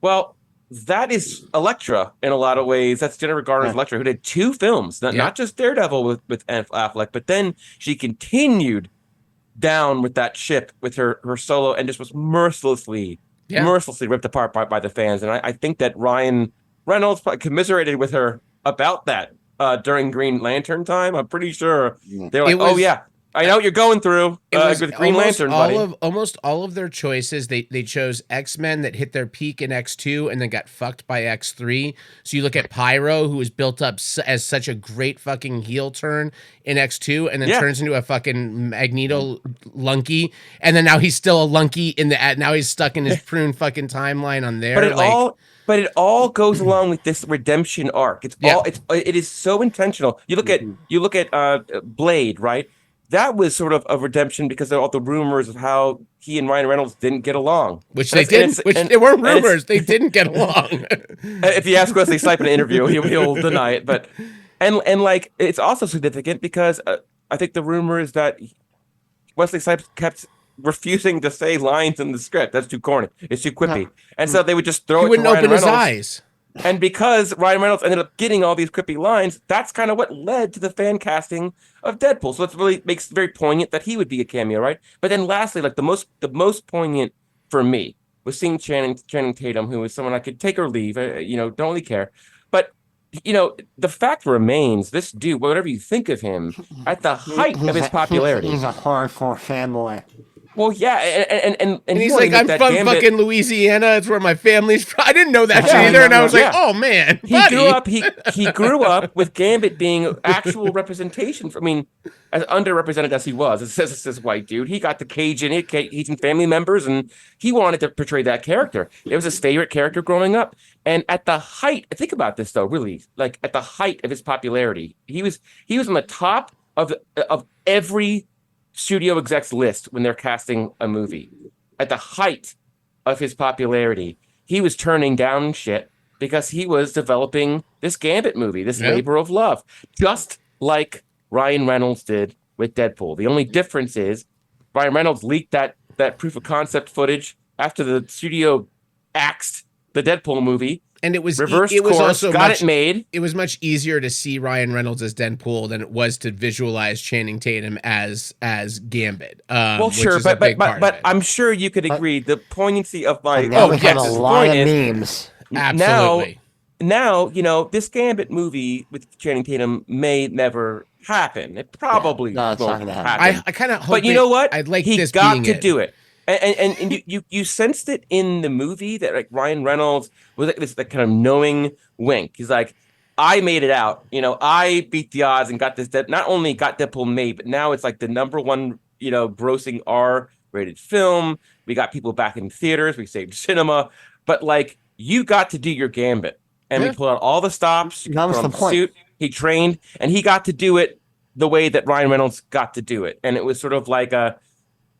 Well, that is Elektra in a lot of ways. That's Jennifer Garner's Elektra, who did 2 films, not just Daredevil with Affleck, but then she continued down with that ship with her solo and just was mercilessly ripped apart by the fans. And I think that Ryan Reynolds probably commiserated with her about that during Green Lantern time. I'm pretty sure they're like, oh yeah, I know what you're going through with Green Lantern, buddy. Almost all of their choices, they chose X-Men that hit their peak in X2 and then got fucked by X3. So you look at Pyro, who was built up as such a great fucking heel turn in X2 and then turns into a fucking Magneto lunky. And then now he's still a lunky now he's stuck in his prune fucking timeline on there. But it all goes along with this redemption arc. It is so intentional. You look at Blade, right? That was sort of a redemption because of all the rumors of how he and Ryan Reynolds didn't get along. They weren't rumors. They didn't get along. If you ask Wesley Snipes in an interview, he'll deny it. But and like it's also significant because I think the rumor is that Wesley Snipes kept refusing to say lines in the script. That's too corny. It's too quippy. And so they would just throw it to Ryan Ryan Reynolds. His eyes. And because Ryan Reynolds ended up getting all these quippy lines, that's kind of what led to the fan casting of Deadpool. So it really makes it very poignant that he would be a cameo, right? But then lastly, like the most poignant for me was seeing Channing Tatum, who was someone I could take or leave, don't really care. But the fact remains, this dude, whatever you think of him, at the height of his popularity, He's a hardcore fanboy. well, yeah, And he he's wanted like, to make I'm that from Gambit. fucking Louisiana. It's where my family's from. I didn't know that shit Yeah, either. And I was like, yeah. oh, man. He buddy. grew up. He grew up with Gambit being actual representation. As underrepresented as he was, as this white dude, he got the Cajun family members, and he wanted to portray that character. It was his favorite character growing up. And at the height, think about this though, really, like at the height of his popularity, he was on the top of every studio exec's list when they're casting a movie. At the height of his popularity, he was turning down shit because he was developing this Gambit movie, this labor of love, just like Ryan Reynolds did with Deadpool. The only difference is Ryan Reynolds leaked that proof of concept footage after the studio axed the Deadpool movie. And it was reversed it was course, also got much, it made. It was much easier to see Ryan Reynolds as Deadpool than it was to visualize Channing Tatum as Gambit. Well, sure, but I'm sure you could agree the poignancy of my Now we have a yes, lot of point is, memes. Absolutely. Now, this Gambit movie with Channing Tatum may never happen. It probably No, it's not won't gonna happen. happen. I kind of hope. But you know what? I'd like he this got being to it. do it. And you sensed it in the movie that like Ryan Reynolds was like this kind of knowing wink. He's like, I made it out. I beat the odds and got this. Not only got Deadpool made, but now it's like the #1, grossing R-rated film. We got people back in theaters. We saved cinema. But like, you got to do your Gambit, and we pulled out all the stops That was from the point. suit. He trained, and he got to do it the way that Ryan Reynolds got to do it, and it was sort of like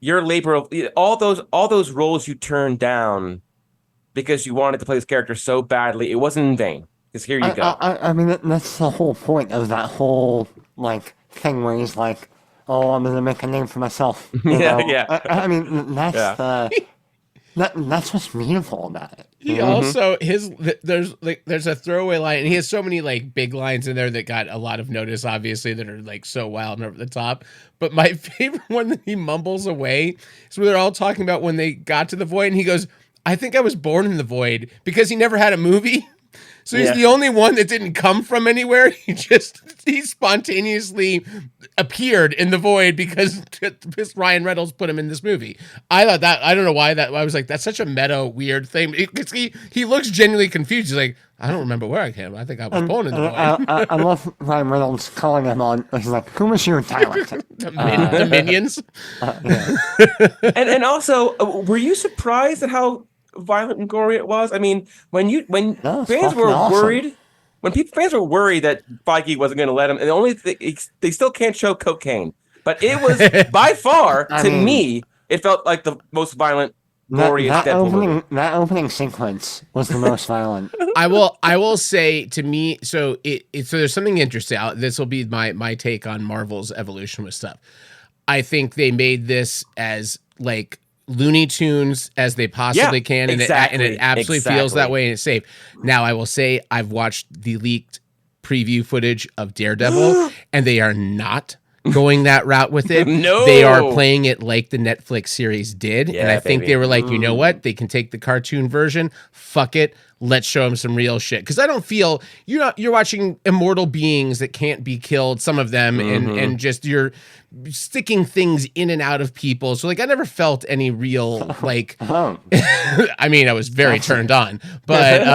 your labor of all those roles you turned down because you wanted to play this character so badly. It wasn't in vain. Because here you go. I mean, that's the whole point of that whole like thing where he's like, "Oh, I'm gonna make a name for myself." You know? Yeah. I mean, that's that's what's meaningful about it. He also there's a throwaway line, and he has so many like big lines in there that got a lot of notice, obviously, that are like so wild and over the top. But my favorite one that he mumbles away is where they're all talking about when they got to the void, and he goes, "I think I was born in the void," because he never had a movie. So he's the only one that didn't come from anywhere. He spontaneously appeared in the void because Ryan Reynolds put him in this movie. I thought that, I don't know why that, I was like, that's such a meta weird thing. Because he looks genuinely confused. He's like, I don't remember where I came. I think I was born in the void. I love Ryan Reynolds calling him on. He's like, "Who was your tyrant?" The minions. And also, were you surprised at how violent and gory it was? I mean, when No, it's fans were fucking awesome. worried, fans were worried that Feige wasn't going to let him, and the only thing, they still can't show cocaine, but it was by far to me, it felt like the most violent, glorious Deadpool movie. That opening sequence was the most violent. I will say, to me, so so there's something interesting. This will be my take on Marvel's evolution with stuff. I think they made this as like Looney Tunes as they possibly can, and it absolutely feels that way, and it's safe. Now, I will say I've watched the leaked preview footage of Daredevil, and they are not going that route with it. No, they are playing it like the Netflix series did, and I think baby. they were like, you know what? They can take the cartoon version. Fuck it. Let's show them some real shit. Because I don't feel you're watching immortal beings that can't be killed. Some of them, and just you're sticking things in and out of people. So like, I never felt any real like. I mean, I was very turned on, but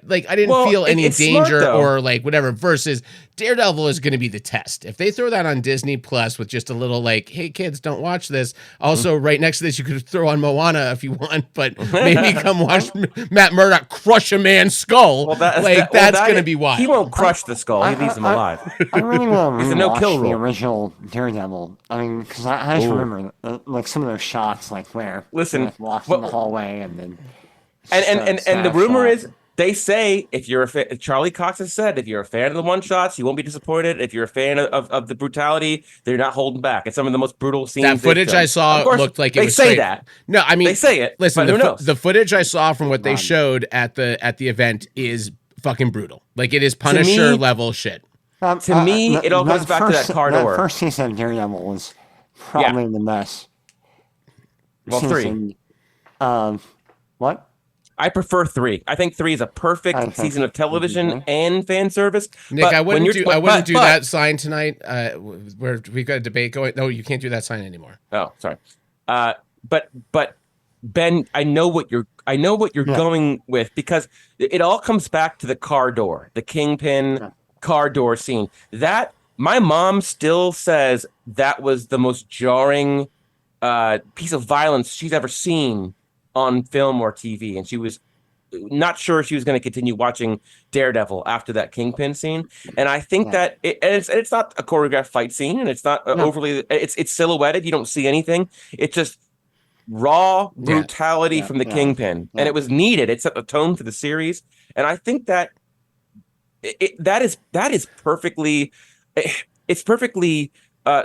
like, I didn't feel any danger smart, or like whatever. Versus Daredevil is going to be the test. If they throw that on Disney Plus with just a little like, hey kids, don't watch this. Also, right next to this, you could throw on Moana if you want, but maybe come watch Matt Murdock crush a man's skull. That's going to be wild. He won't crush the skull. He leaves him alive. I really want to He's a no-kill rewatch the rule. original Daredevil. I mean, because I just remember like some of those shots, like where Listen, he, like, walks in the hallway and then and the rumor is, they say, if you're a fan, Charlie Cox has said, if you're a fan of the one shots, you won't be disappointed. If you're a fan of the brutality, they're not holding back. It's some of the most brutal scenes. That footage I saw looked like it was They say straight. that. No, I mean, they say it. Listen, but who knows? the footage I saw from what they showed at the event is fucking brutal. Like, it is Punisher level shit. To me, it all goes back to that car door. That first season of Daredevil was probably the best. Well, season, What? I prefer 3. I think 3 is a perfect I think season of television mhm. and fan service. Nick, But I when wouldn't you're do I but- wouldn't do but- that sign tonight. Where we got a debate going. No, you can't do that sign anymore. Oh, sorry. But Ben, I know what you're Yeah. going with, because it all comes back to the car door, the Kingpin Yeah. car door scene. That my mom still says that was the most jarring piece of violence she's ever seen on film or TV, and she was not sure she was going to continue watching Daredevil after that Kingpin scene. And I think Yeah. that it's not a choreographed fight scene, and it's not No. overly. It's silhouetted. You don't see anything. It's just raw brutality Yeah. from the Yeah. Kingpin, Yeah. and it was needed. It set the tone for the series, and I think that that is perfectly. It's perfectly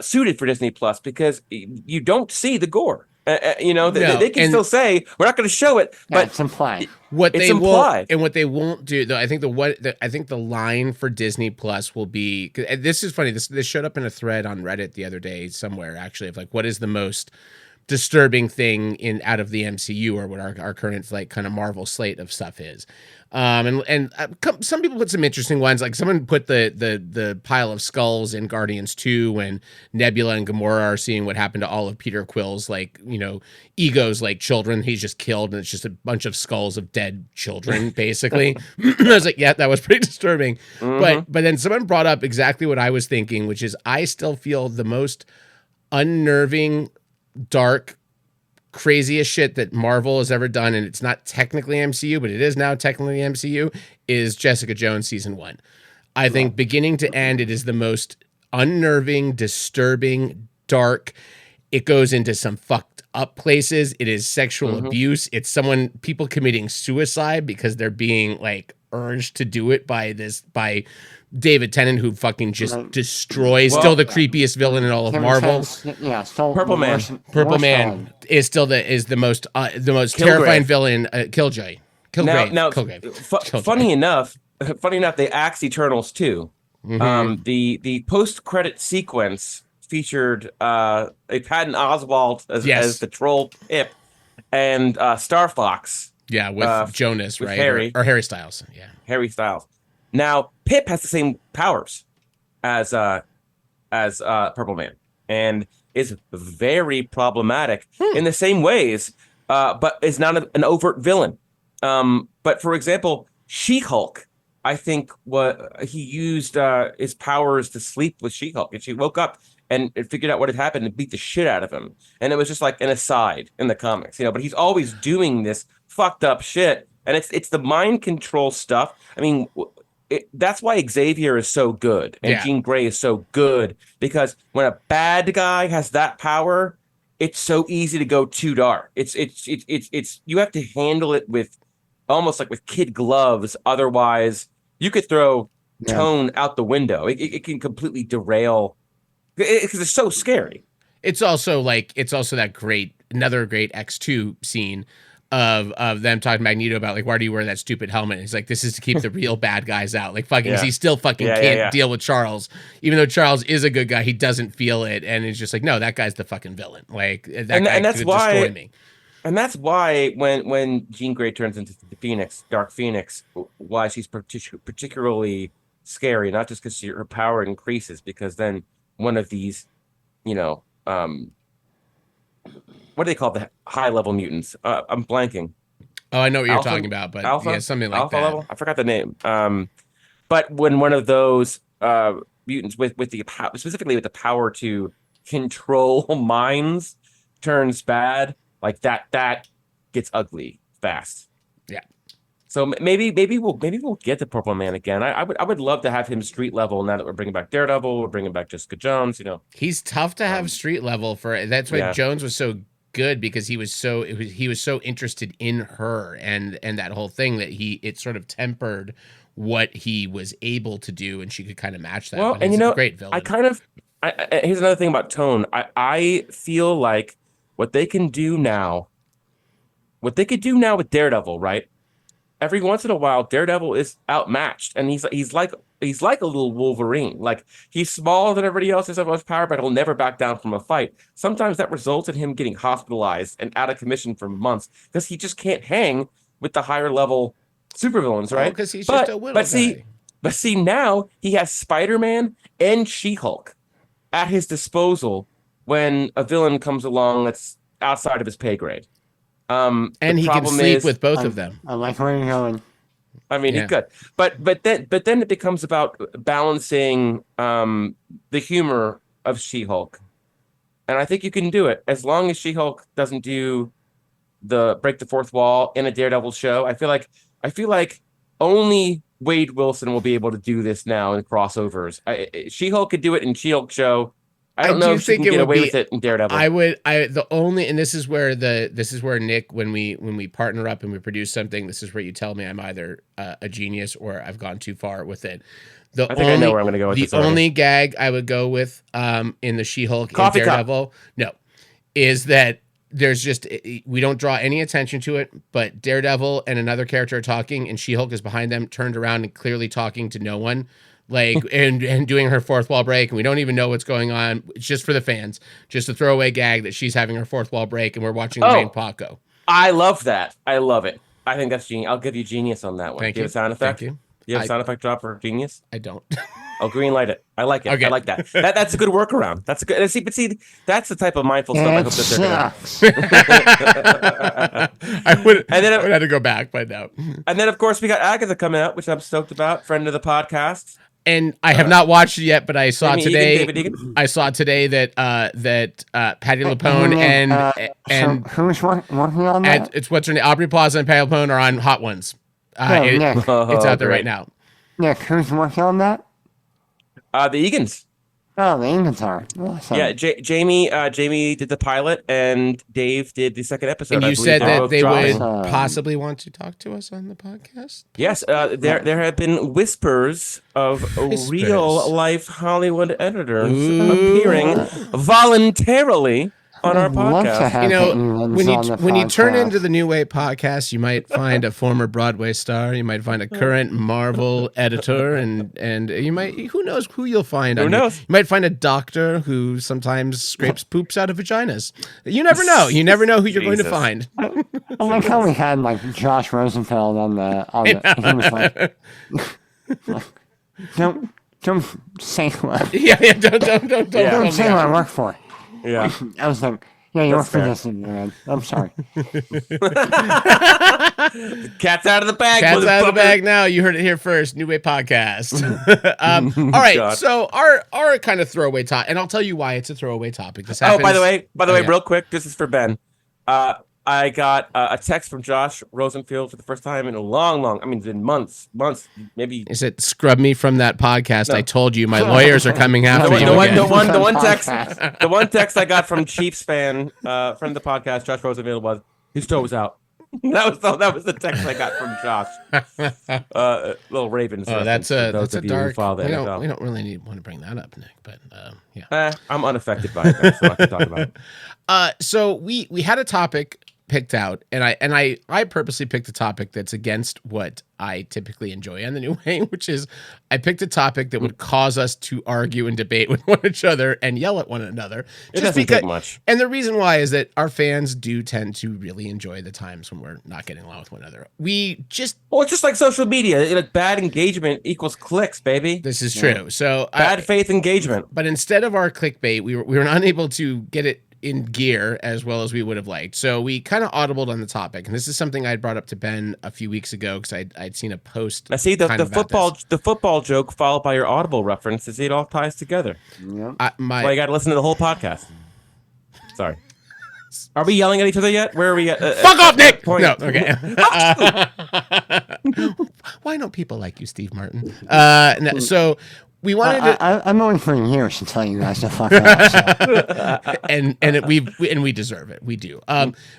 suited for Disney Plus, because you don't see the gore. No, they can and- still say we're not going to show it, Yeah, but it's implied. What It's they implied. won't they won't do though, I think I think the line for Disney Plus will be, 'cause, and this is funny. This showed up in a thread on Reddit the other day somewhere, actually, of like, what is the most disturbing thing out of the MCU, or what our current like kind of Marvel slate of stuff is. Some people put some interesting ones. Like someone put the pile of skulls in Guardians 2 when Nebula and Gamora are seeing what happened to all of Peter Quill's egos, like children he's just killed, and it's just a bunch of skulls of dead children, basically. I was like, yeah, that was pretty disturbing. But then someone brought up exactly what I was thinking, which is I still feel the most unnerving, dark, craziest shit that Marvel has ever done, and it's not technically MCU, but it is now technically MCU, is Jessica Jones season 1. I think beginning to end, it is the most unnerving, disturbing, dark. It goes into some fucked up places. It is sexual abuse. It's people committing suicide because they're being like urged to do it by David Tennant, who fucking just destroys, still the creepiest villain in all of Marvel. Still Purple Man. Purple Man is still the most terrifying villain. Killjoy. Killgrave. Funny enough, they axed Eternals too. The post credit sequence featured a Patton Oswalt as the troll Pip, and Star Fox. Yeah, with Jonas, with right? Harry. Or Harry Styles. Yeah. Harry Styles. Now, Pip has the same powers as Purple Man, and is very problematic in the same ways, but is not an overt villain. But for example, She-Hulk, I think he used his powers to sleep with She-Hulk, and she woke up and figured out what had happened and beat the shit out of him. And it was just like an aside in the comics, but he's always doing this fucked up shit, and it's the mind control stuff. I mean, that's why Xavier is so good, and Jean Grey is so good, because when a bad guy has that power, it's so easy to go too dark. It's you have to handle it with almost like with kid gloves. Otherwise, you could throw tone out the window. It can completely derail, because it's so scary. It's also that another great X2 scene of them talking to Magneto about like, why do you wear that stupid helmet? And he's like, this is to keep the real bad guys out. Like fucking, he still fucking can't deal with Charles, even though Charles is a good guy. He doesn't feel it, and it's just like, no, that guy's the fucking villain. Like that guy that's could why. destroy me. And that's why when Jean Grey turns into the Phoenix, Dark Phoenix, why she's particularly scary, not just because her power increases, because then one of these, what do they call the high level mutants? I'm blanking. Oh, I know what you're talking about, but Alpha? something like Alpha that. level? I forgot the name. But when one of those mutants with the specifically with the power to control minds turns bad, like that gets ugly fast. Yeah. So maybe we'll get the Purple Man again. I would love to have him street level now that we're bringing back Daredevil, we're bringing back Jessica Jones. He's tough to have street level for. That's why Jones was so good, because he was so interested in her and that whole thing that it sort of tempered what he was able to do, and she could kind of match that. Well, but and he's a great villain. Here's another thing about tone. I feel like what they could do now with Daredevil, right, every once in a while, Daredevil is outmatched, and he's like a little Wolverine. Like he's smaller than everybody else, has so much power, but he'll never back down from a fight. Sometimes that results in him getting hospitalized and out of commission for months because he just can't hang with the higher level supervillains, right? Because he's just a little guy. But see, now he has Spider-Man and She-Hulk at his disposal when a villain comes along that's outside of his pay grade. And he can sleep with both of them. I like where you're going. I mean, he could, but then it becomes about balancing the humor of She-Hulk, and I think you can do it as long as She-Hulk doesn't do the break the fourth wall in a Daredevil show. I feel like only Wade Wilson will be able to do this now in crossovers. She-Hulk could do it in She-Hulk show. I don't know if she can get away with it in Daredevil. And this is where Nick, when we partner up and we produce something, this is where you tell me I'm either a genius or I've gone too far with it. I think I know where I'm going to go with this. The only gag I would go with in the She-Hulk and Daredevil, is that there's just, we don't draw any attention to it, but Daredevil and another character are talking and She-Hulk is behind them, turned around and clearly talking to no one. Like and doing her fourth wall break, and we don't even know what's going on. It's just for the fans, just a throwaway gag that she's having her fourth wall break, and we're watching Jane Paco. I love that. I love it. I think that's genius. I'll give you genius on that one. Thank you. You. Have a sound effect? Thank you. You have a sound effect drop for genius? I don't. Oh, green light it. I like it. Okay. I like that. That's a good workaround. That's a good. See, that's the type of mindful stuff I hope that they're gonna. I would have to go back, but no. And then, of course, we got Agatha coming out, which I'm stoked about. Friend of the podcast. And I have not watched it yet, but I saw today. David Egan? I saw today that Patty LuPone and who's working on that? It's what's her name? Aubrey Plaza and Patty LuPone are on Hot Ones. Nick. It's out there right now. Nick, who's working on that? The Egans. Oh, the Egans are. Awesome. Yeah, Jamie did the pilot, and Dave did the second episode. And I you believe said that they would Awesome. possibly want to talk to us on the podcast. Yes, there have been whispers of real life Hollywood editors appearing voluntarily on our podcast. You know, when you turn into the New Way podcast, you might find a former Broadway star, you might find a current Marvel editor, and you might, who knows who you'll find. Who knows? You might find a doctor who sometimes scrapes poops out of vaginas. You never know. You never know who you're going to find. I like how we had like Josh Rosenfeld on the he was like, don't say what. Yeah, don't say what I work for. Yeah. I was like, yeah, you work for this, man. I'm sorry. Cat's out of the bag. Cat's out of the bag now. You heard it here first. New Way Podcast. All right. God. So our kind of throwaway topic, and I'll tell you why it's a throwaway topic. This happens. By the way, yeah. real quick, this is for Ben. I got a text from Josh Rosenfield for the first time in a long, I mean, it's been months, maybe. Is it scrub me from that podcast? No. I told you my lawyers are coming after you again. The one text I got from Chiefs fan, friend of the podcast, Josh Rosenfield, was his toe was out. That was the text I got from Josh. Little Ravens. Oh, that's a dark. We don't really want to bring that up, Nick. But yeah, I'm unaffected by it, so I can talk about it. So we had a topic picked out, and I purposely picked a topic that's against what I typically enjoy on the New Way, which is I picked a topic that would cause us to argue and debate with one another and yell at one another. It doesn't take much. And the reason why is that our fans do tend to really enjoy the times when we're not getting along with one another. It's just like social media. Like bad engagement equals clicks, baby. This is true. So bad faith engagement. But instead of our clickbait, we were unable to get it in gear as well as we would have liked. So we kind of audibled on the topic. And this is something I brought up to Ben a few weeks ago because I'd seen a post. I see the football joke followed by your Audible reference. It all ties together. Yeah. Well, you got to listen to the whole podcast. Sorry. Are we yelling at each other yet? Where are we at? Fuck off, Nick! No, okay. Why don't people like you, Steve Martin? No, so we wanted to. I'm only for years to tell you guys to fuck off. So. and we deserve it. We do.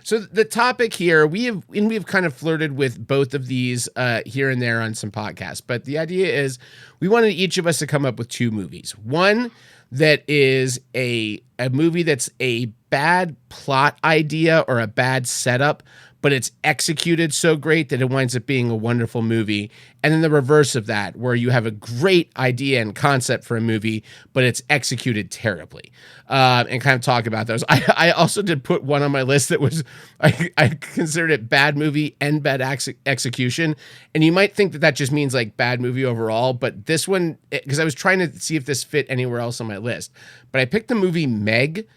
So the topic here, we've kind of flirted with both of these here and there on some podcasts, but the idea is we wanted each of us to come up with two movies. One that is a movie that's a bad plot idea or a bad setup, but it's executed so great that it winds up being a wonderful movie. And then the reverse of that, where you have a great idea and concept for a movie, but it's executed terribly. And kind of talk about those. I also did put one on my list that was, I considered it bad movie and bad execution. And you might think that that just means like bad movie overall, but this one, because I was trying to see if this fit anywhere else on my list, but I picked the movie Meg,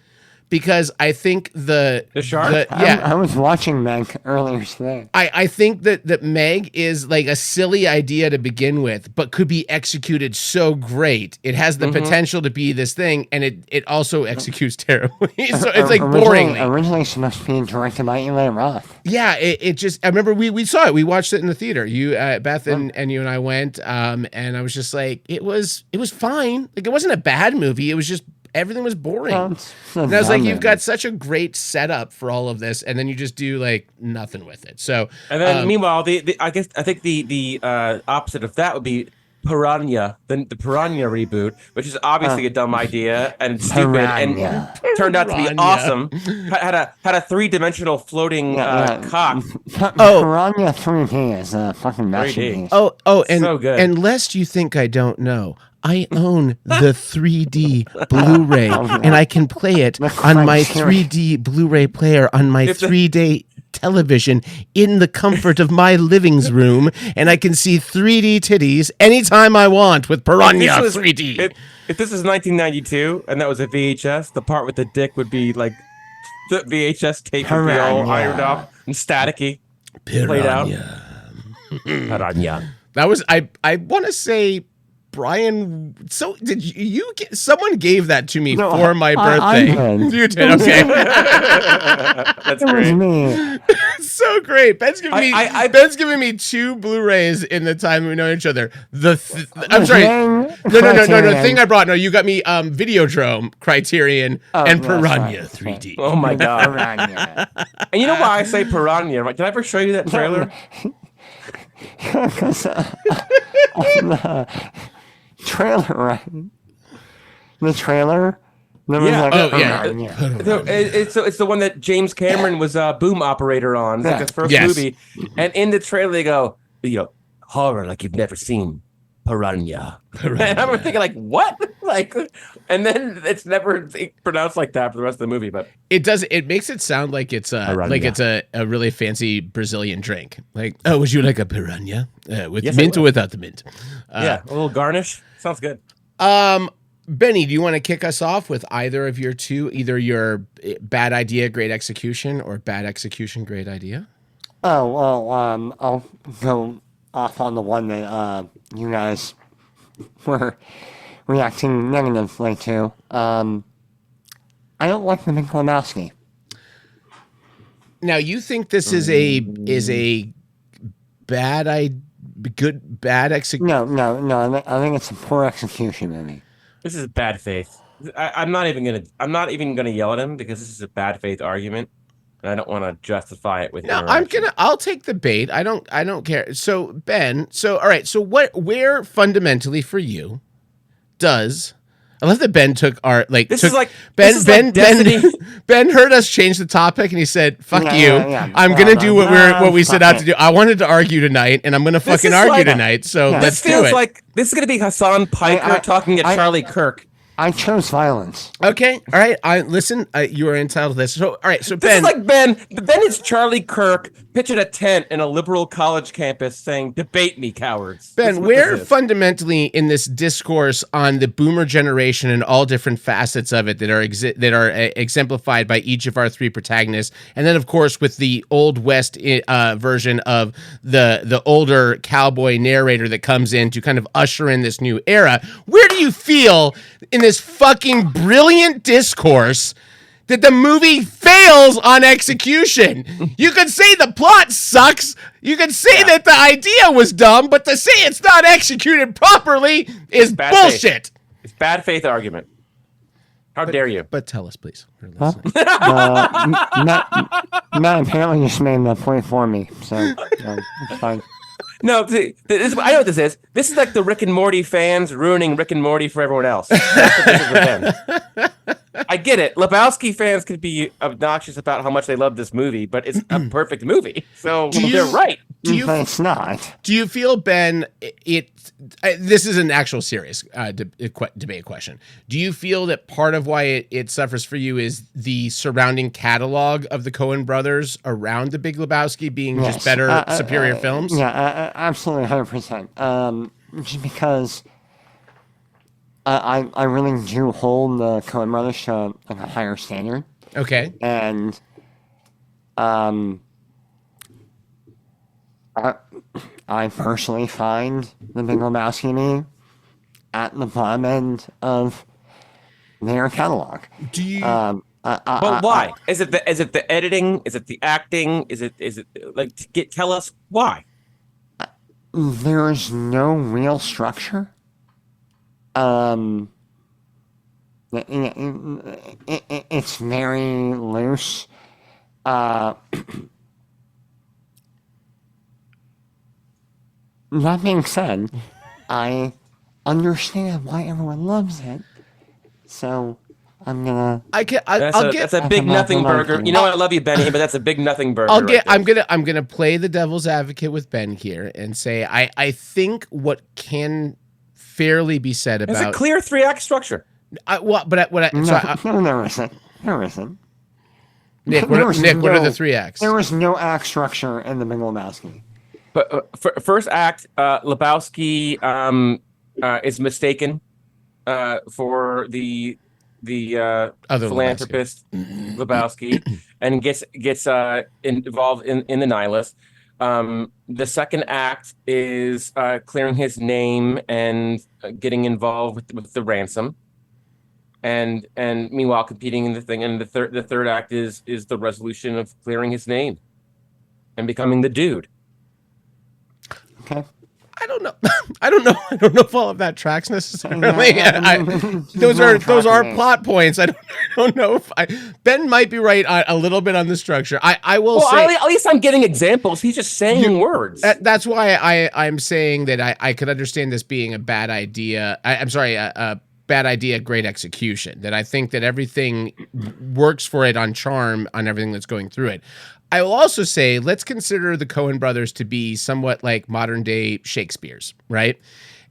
because I think the shark. I was watching Meg earlier today. I think that Meg is like a silly idea to begin with, but could be executed so great. It has the potential to be this thing, and it also executes terribly. So it's like boring. Originally supposed to be directed by Eli Roth. Yeah, it just, I remember we saw it. We watched it in the theater. You, Beth and you and I went, and I was just like, it was fine. Like, it wasn't a bad movie. It was just, everything was boring. And I was like, you've got such a great setup for all of this, and then you just do like nothing with it. So, and then meanwhile, I think the opposite of that would be Piranha, the Piranha reboot, which is obviously a dumb idea and stupid, and turned out to be awesome. Had a 3-dimensional floating cock. Piranha 3D is a fucking masterpiece. And so good. And lest you think I don't know, I own the 3D Blu-ray, and I can play it on my 3D Blu-ray player on my 3D television in the comfort of my living room, and I can see 3D titties anytime I want with Piranha 3D. If this is 1992 and that was a VHS, the part with the dick would be like the VHS tape would be all ironed off and staticky, played out. Piranha. That was I want to say. Brian, so did you get, someone gave that to me for my birthday. You did, okay. That's great. Me. So great. Ben's giving me 2 Blu-rays in the time we know each other. I'm sorry. No. The thing I brought. No, you got me Videodrome, Criterion, and Piranha 3D. Oh my god. Piranha. And you know why I say Piranha? Did I ever show you that trailer? Trailer, right? The trailer? It's the one that James Cameron was a boom operator on. It's like his first movie. And in the trailer they go, horror like you've never seen. Piranha. And I remember thinking, like, what? Like, and then it's never pronounced like that for the rest of the movie. But it makes it sound like it's a really fancy Brazilian drink. Like, oh, would you like a piranha with mint or without the mint? A little garnish sounds good. Benny, do you want to kick us off with either of your two, either your bad idea, great execution, or bad execution, great idea? Oh well, I'll go off on the one that you guys were reacting negatively to. I don't like the Big Lebowski. Now, you think this is a bad execution? No. I think it's a poor execution movie. This is bad faith. I'm not even gonna yell at him because this is a bad faith argument, and I don't want to justify it with. No, I'll take the bait. I don't care. So Ben, all right. So where fundamentally for you does? I love that Ben took our Ben heard us change the topic and he said, "Fuck you! I'm gonna do what we set out to do. I wanted to argue tonight, and I'm gonna fucking argue tonight. So let's do it." Like this is gonna be Hassan Piker talking at Charlie Kirk. I chose violence. Okay, all right. Listen. You are entitled to this. So, all right. So, Ben, this is like Ben is Charlie Kirk pitching a tent in a liberal college campus, saying, "Debate me, cowards." Ben, where fundamentally in this discourse on the Boomer generation and all different facets of it that are exemplified by each of our 3 protagonists, and then of course with the Old West version of the older cowboy narrator that comes in to kind of usher in this new era, where do you feel in this fucking brilliant discourse that the movie fails on execution? You could say the plot sucks. You could say that the idea was dumb, but to say it's not executed properly is bullshit. Faith. It's bad faith argument. How dare you? But tell us, please. Matt apparently just made the point for me, so it's fine. No, I know what this is. This is like the Rick and Morty fans ruining Rick and Morty for everyone else. That's what this is with them. I get it. Lebowski fans could be obnoxious about how much they love this movie, but it's a perfect movie. So they're right. But it's not. Do you feel, Ben, this is an actual serious debate question. Do you feel that part of why it suffers for you is the surrounding catalog of the Coen brothers around The Big Lebowski being just better, superior films? Yeah, absolutely, 100%. Just because I really do hold the Coen brothers to like a higher standard. Okay. And I personally find The Big Lebowski at the bottom end of their catalog. Do you? But why? Is it the editing? Is it the acting? Is it like tell us why? There is no real structure. It's very loose. That being said, I understand why everyone loves it, so I'm gonna. That's a big nothing burger. You know I love you, Benny, but that's a big nothing burger. I'm gonna play the devil's advocate with Ben here and say I think what can fairly be said about it's a clear 3-act structure. There isn't. Nick, what are the 3 acts? There was no act structure in The Big Lebowski. But first act, Lebowski is mistaken for the other philanthropist Lebowski, and gets involved in the nihilist. The second act is clearing his name and getting involved with the ransom, and meanwhile competing in the thing. And the third act is the resolution of clearing his name and becoming the dude. Okay. I don't know. I don't know if all of that tracks necessarily. Those are plot points. I don't know if Ben might be right a little bit on the structure. I will say at least I'm getting examples. He's just saying words. That's why I'm saying that I could understand this being a bad idea. I'm sorry, a bad idea, great execution. That I think that everything works for it on charm on everything that's going through it. I will also say, let's consider the Coen brothers to be somewhat like modern day Shakespeare's, right?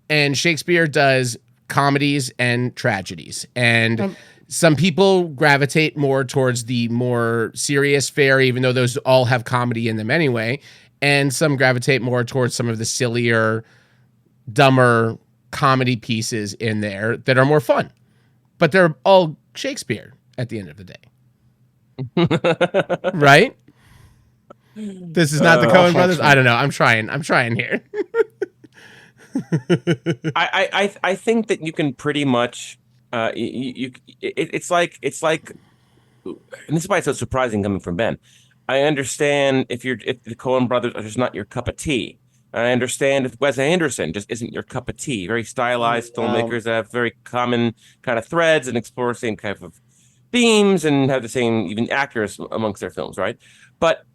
And Shakespeare does comedies and tragedies. And some people gravitate more towards the more serious fare, even though those all have comedy in them anyway. And some gravitate more towards some of the sillier, dumber comedy pieces in there that are more fun. But they're all Shakespeare at the end of the day. Right? This is not the Coen brothers. I don't know. I'm trying here. I think that you can pretty much it's like, and this is why it's so surprising coming from Ben. I understand if the Coen brothers are just not your cup of tea. I understand if Wes Anderson just isn't your cup of tea. Very stylized filmmakers that have very common kind of threads and explore the same kind of themes and have the same even actors amongst their films, right? But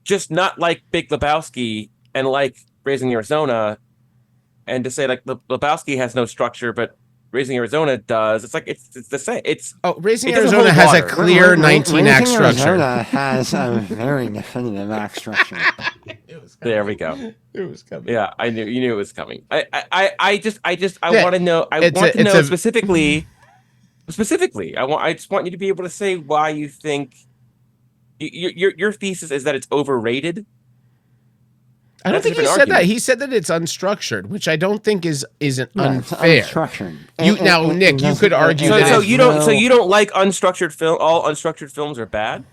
just not like Big Lebowski and like Raising Arizona, and to say like Lebowski has no structure, but Raising Arizona does. It's like it's the same. Raising Arizona has a clear 19-act structure. Arizona has a very definitive act structure. There we go. It was coming. Yeah, you knew it was coming. I want to know. I want to know specifically. I just want you to be able to say why you think. Your thesis is that it's overrated. I don't think he said that. He said that it's unstructured, which I don't think isn't unfair. It's unstructured. Nick, you could argue that. So you don't like unstructured film. All unstructured films are bad.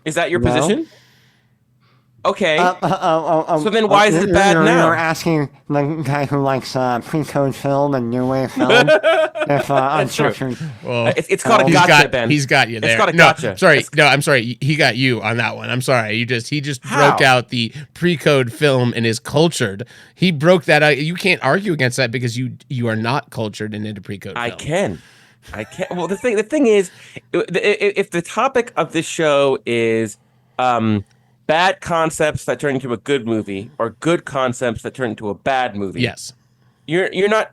Is that your position? Okay. So then why is it bad now? You're asking the guy who likes pre-code film and new wave film if unstructured. Well, it's called a gotcha, Ben. He's got you there. It's called a gotcha. I'm sorry. He got you on that one. I'm sorry. He just broke out the pre-code film and is cultured. He broke that out. You can't argue against that because you are not cultured and into pre-code film. I can. Well, the thing is, if the topic of this show is bad concepts that turn into a good movie, or good concepts that turn into a bad movie. Yes. You're not.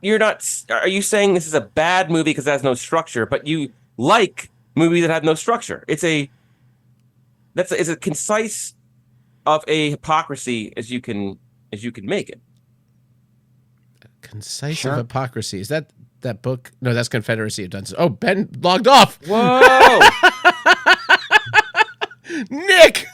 Are you saying this is a bad movie because it has no structure, but you like movies that have no structure? It's a concise of a hypocrisy as you can make it. Concise of hypocrisy. Is that book? No, that's Confederacy of Dunces. Oh, Ben logged off. Whoa! Nick.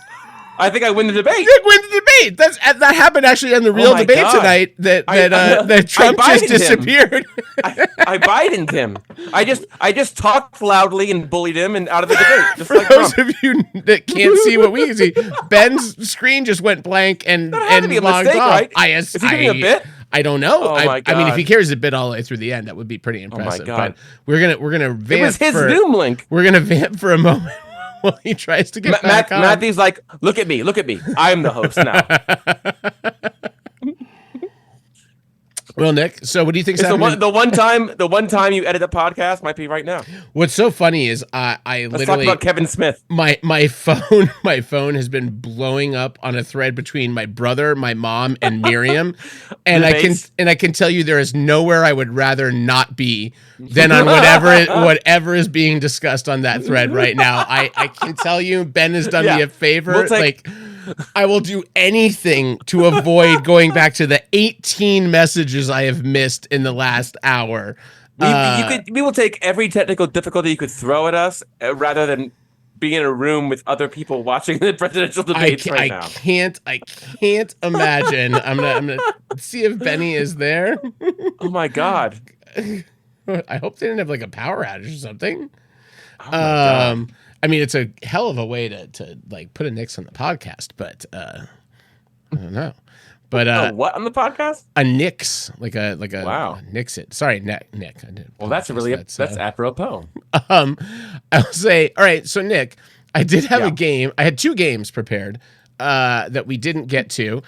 I think I win the debate. Nick wins the debate. That happened actually on the real my debate God. tonight. That Trump just Bidened him. disappeared. I Bidened him. I just talked loudly and bullied him and out of the debate. Just For like those Trump. of you that can't see what we can see, Ben's screen just went blank and had to be a logged mistake, off. right? Is he doing a bit? I don't know. Oh I my mean, if God. he carries a bit all the way through the end, that would be pretty impressive. God. But we're gonna vamp It was his for, Zoom link. We're gonna vamp for a moment while he tries to get back on. Matthew's like, look at me. I'm the host now. Well, Nick, so what do you think is It's happening? the one time you edit a podcast might be right now. What's so funny is I Let's literally talk about Kevin Smith. my phone has been blowing up on a thread between my brother, my mom, and Miriam, and Debates? I can tell you there is nowhere I would rather not be than on whatever is being discussed on that thread right now. I can tell you Ben has done me a favor. We'll take- I will do anything to avoid going back to the 18 messages I have missed in the last hour. We will take every technical difficulty you could throw at us rather than be in a room with other people watching the presidential debates right now. I can't imagine. I'm gonna see if Benny is there. Oh my God. I hope they didn't have like a power outage or something. Oh my God. I mean, it's a hell of a way to like put a Nix on the podcast, but I don't know. But what on the podcast? a Nix, like a Wow. Nix it. Sorry, Nick. I didn't. Well, that's apropos. I'll say, all right. So Nick, I did have Yeah. a game. I had 2 games prepared that we didn't get to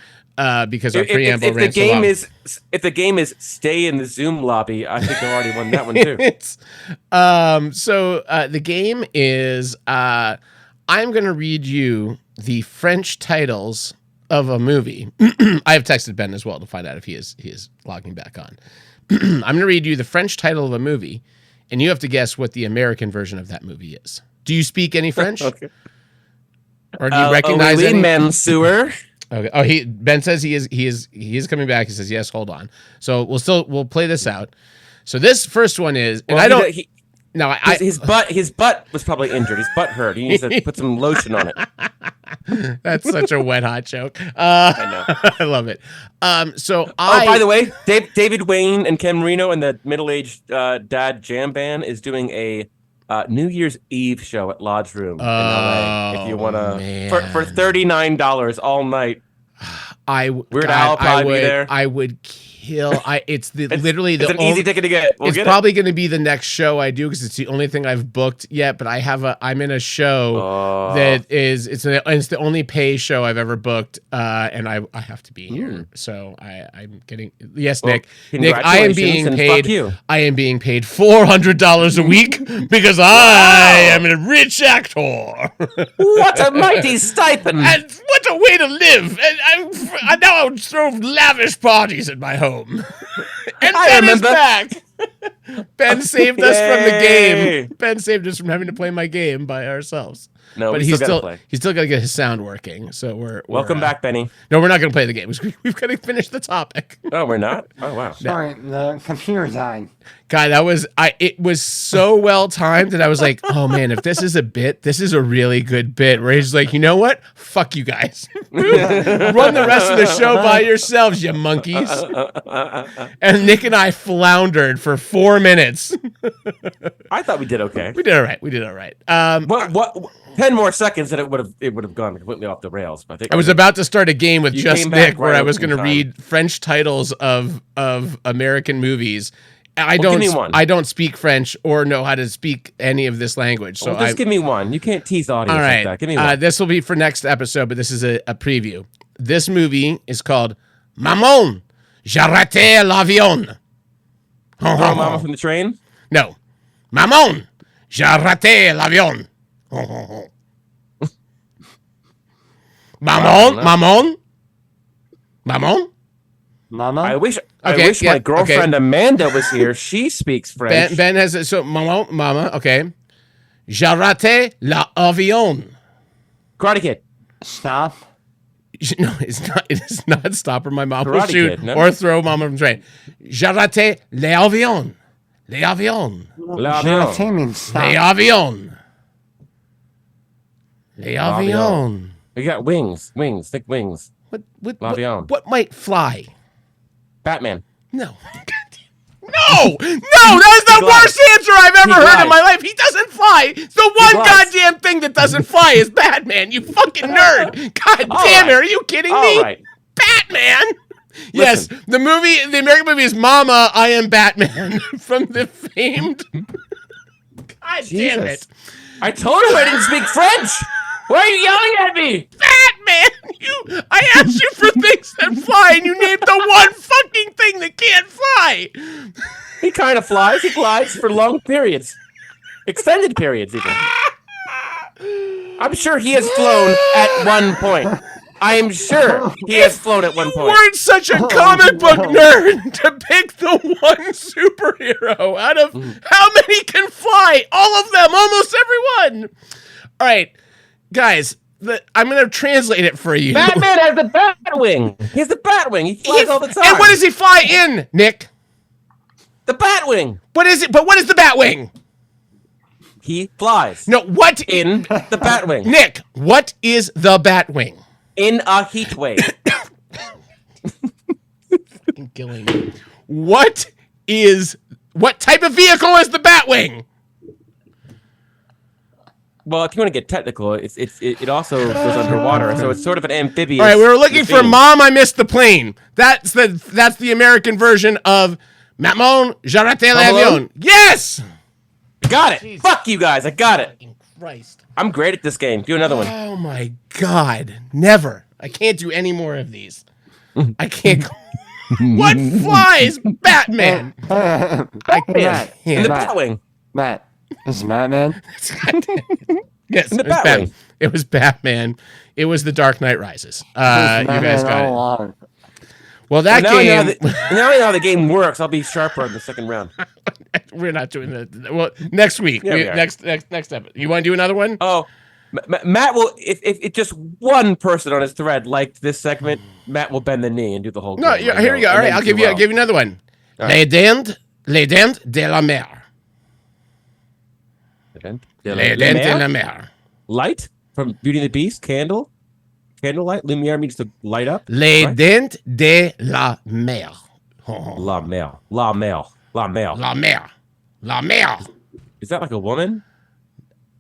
because our preamble If ran so long. if the game is stay in the Zoom lobby, I think I already won that one too. So the game is I'm going to read you the French titles of a movie. I have texted Ben as well to find out if he is logging back on. I'm going to read you the French title of a movie, and you have to guess what the American version of that movie is. Do you speak any French? Okay. Or do you recognize any? Mansour. Okay. Oh, Ben says he is coming back. He says yes. Hold on. So we'll play this out. So this first one is, and His butt was probably injured. His butt hurt. He needs to put some lotion on it. That's such a wet hot joke. I know. I love it. By the way, David Wayne and Ken Marino and the middle-aged dad jam band is doing a New Year's Eve show at Lodge Room in LA. If you want to, for $39 all night. Weird Al probably be there. I would kill. It's literally it's an easy ticket to get. It's probably going to be the next show I do because it's the only thing I've booked yet. But I'm in a show that is it's the only pay show I've ever booked, and I have to be here. So I'm getting Nick. Nick, I am being paid. Fuck you. I am being paid $400 a week because I am a rich actor. What a mighty stipend! And what a way to live! And I now throw lavish parties at my home. And I Ben remember. is back. Ben saved us from the Yay. game. Ben saved us from having to play my game by ourselves. No, but we he's still gotta play. He's still got to get his sound working. So we're Welcome back, Benny. No, we're not going to play the game. We've got to finish the topic. Oh, we're not. Oh, wow. Sorry, the computer died. God, it was so well timed that I was like, oh man, if this is a bit, this is a really good bit. Where he's like, you know what? Fuck you guys. Run the rest of the show by yourselves, you monkeys. And Nick and I floundered for 4 minutes. I thought we did okay. We did all right. What? 10 more seconds and it would have gone completely off the rails. But I was about to start a game with just came back Nick where right I was going to in read French titles of American movies. Give me one. I don't speak French or know how to speak any of this language. So just give me one. You can't tease audience all right. like that. Give me one. This will be for next episode, but this is a preview. This movie is called Maman, j'ai raté l'avion. Mama from the train? No. Maman, j'ai raté l'avion. Maman. Mama? I wish Okay, yeah, my girlfriend okay. Amanda was here. She speaks French. Ben has it. So, mama. Okay. J'ai raté l'avion. Karate Kid. Stop. No, it's not. It is not stop or my mom will Karate shoot Kid, no? or throw mama from train. J'ai raté l'avion. L'avion. Jeanette means stop. L'avion. L'avion. You got wings, thick wings. What might fly? Batman. No. No, that is the worst answer I've ever heard in my life. He doesn't fly. The one goddamn thing that doesn't fly is Batman, you fucking nerd. God damn it, are you kidding me? All right. Batman? Yes, the American movie is Mama, I Am Batman from the famed. God damn it. I told you I didn't speak French. Why are you yelling at me? Batman, I asked you for things that fly and you named the one fucking thing that can't fly. He kind of flies. He glides for long periods. Extended periods, even. I'm sure he has flown at one point. I am sure he has flown at one You point. weren't such a comic book nerd to pick the one superhero out of how many can fly? All of them, almost everyone. All right, guys, I'm going to translate it for you. Batman has the Batwing. He has the Batwing. He flies all the time. And what does he fly in, Nick? The Batwing. What is it? But what is the Batwing? He flies. No, what? In the Batwing. Nick, what is the Batwing? In a heat wave. Fucking killing me. What type of vehicle is the Batwing? Well, if you want to get technical, it also goes underwater, so it's sort of an amphibious. All right, we were looking for machine. Mom, I Missed the Plane. That's the American version of Maman, j'ai raté l'avion. Yes! Got it. Fuck you guys. I got it. Christ. I'm great at this game. Do another one. Oh my God. Never. I can't do any more of these. I can't. What flies? Batman. I can't. In the Batwing. Matt. Is it Batman? Yes, In the it was Batwing. Batman. It was Batman. It was The Dark Knight Rises. You guys got it. Along. Well, that Now I know game. now I know how the game works. I'll be sharper in the second round. We're not doing that. Well, next week. Yeah, we are. Next episode. You want to do another one? Oh, Matt will. If just one person on his thread liked this segment, Matt will bend the knee and do the whole. No, game. here you go. All right, I'll give you another one. Les dents de la mer. Les dents de la mer. Light from Beauty and the Beast. Candlelight. Lumiere means to light up. Les right? dents de la mer. La mer. La mer. La mer. La mer. La mer. Is that like a woman?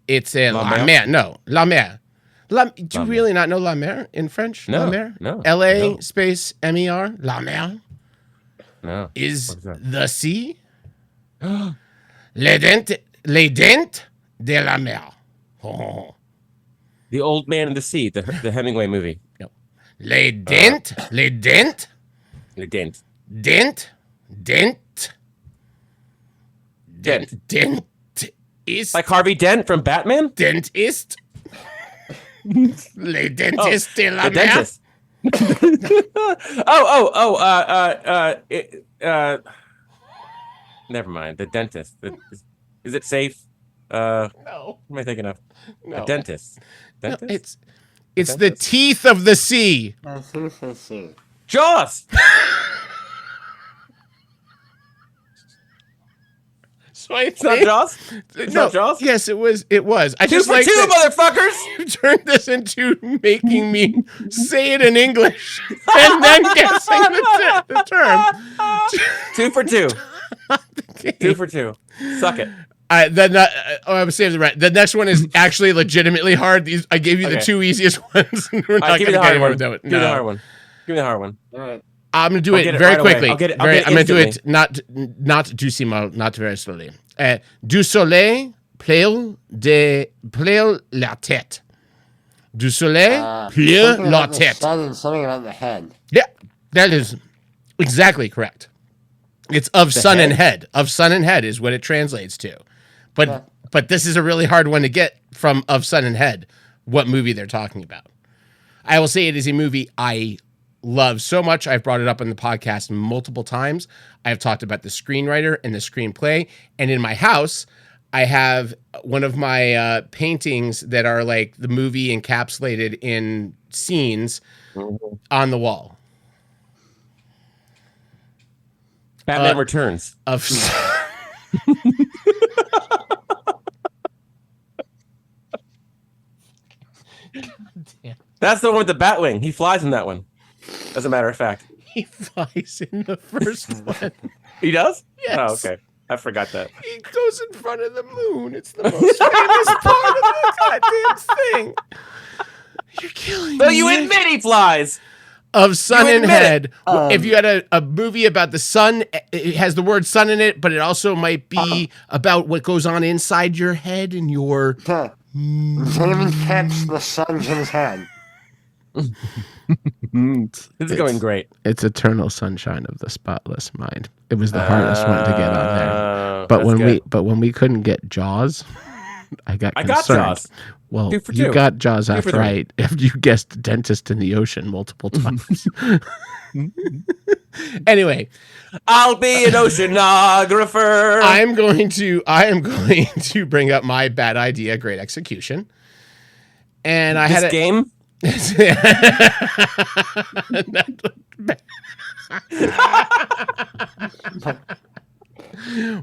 It's a La la mer? mer. No, la mer. Do you La mer. really not know la mer in French? No, La mer? no, L-A no. space M-E-R. La mer No. is What is that? the sea. Les dents de la mer. The Old Man in the Sea, the Hemingway movie. No. Les dents. Les dents. The dent. Dent. Dentist. Like Harvey Dent from Batman? Dentist. Les dentistes de la The mer. dentist. Never mind. The dentist. Is it safe? No. What am I thinking of? No. A dentist. No, Dentist? it's the teeth of the sea. Jaws! So I It's not think- Jaws? It's no, not Jaws? Yes, it was. It was. I Two just for like two, that motherfuckers! you turned this into making me say it in English and then guessing the term. 2 for 2. 2 for 2. Suck it. I'm saving the right. The next one is actually legitimately hard. I gave you the Okay. two easiest ones. We're not Give me going to the get hard anywhere one. with that one. Give me the No. hard one. Give me the hard one. All right. I'm going to do I'll it get it very right away. quickly. I'll get it I'm going to do it instantly. not doucement, not very slowly. Du soleil pleut la tête. Du soleil pleut Something la about the tête. sun and something about the head. Yeah, that is exactly correct. It's of sun and head. Of sun and head is what it translates to. But this is a really hard one to get from of sun and head. What movie they're talking about? I will say it is a movie I love so much. I've brought it up on the podcast multiple times. I've talked about the screenwriter and the screenplay. And in my house, I have one of my paintings that are like the movie encapsulated in scenes on the wall. Batman Returns. Of That's the one with the Batwing. He flies in that one. As a matter of fact. he flies in the first one. He does? Yes. Oh, okay. I forgot that. He goes in front of the moon. It's the most famous part of the goddamn thing. You're killing So me. you admit he flies. Of sun You and admit head. If you had a movie about the sun, it has the word sun in it, but it also might be about what goes on inside your head and your... David kept the sun's in his head. It's going great. It's eternal sunshine of the spotless mind. It was the hardest one to get on there. But when we couldn't get Jaws, I got concerned. Jaws. Well, 2 for you 2. got Jaws 2 half for 3. right after you guessed dentist in the ocean multiple times. Anyway, I'll be an oceanographer. I am going to bring up my bad idea, great execution. And I had a game.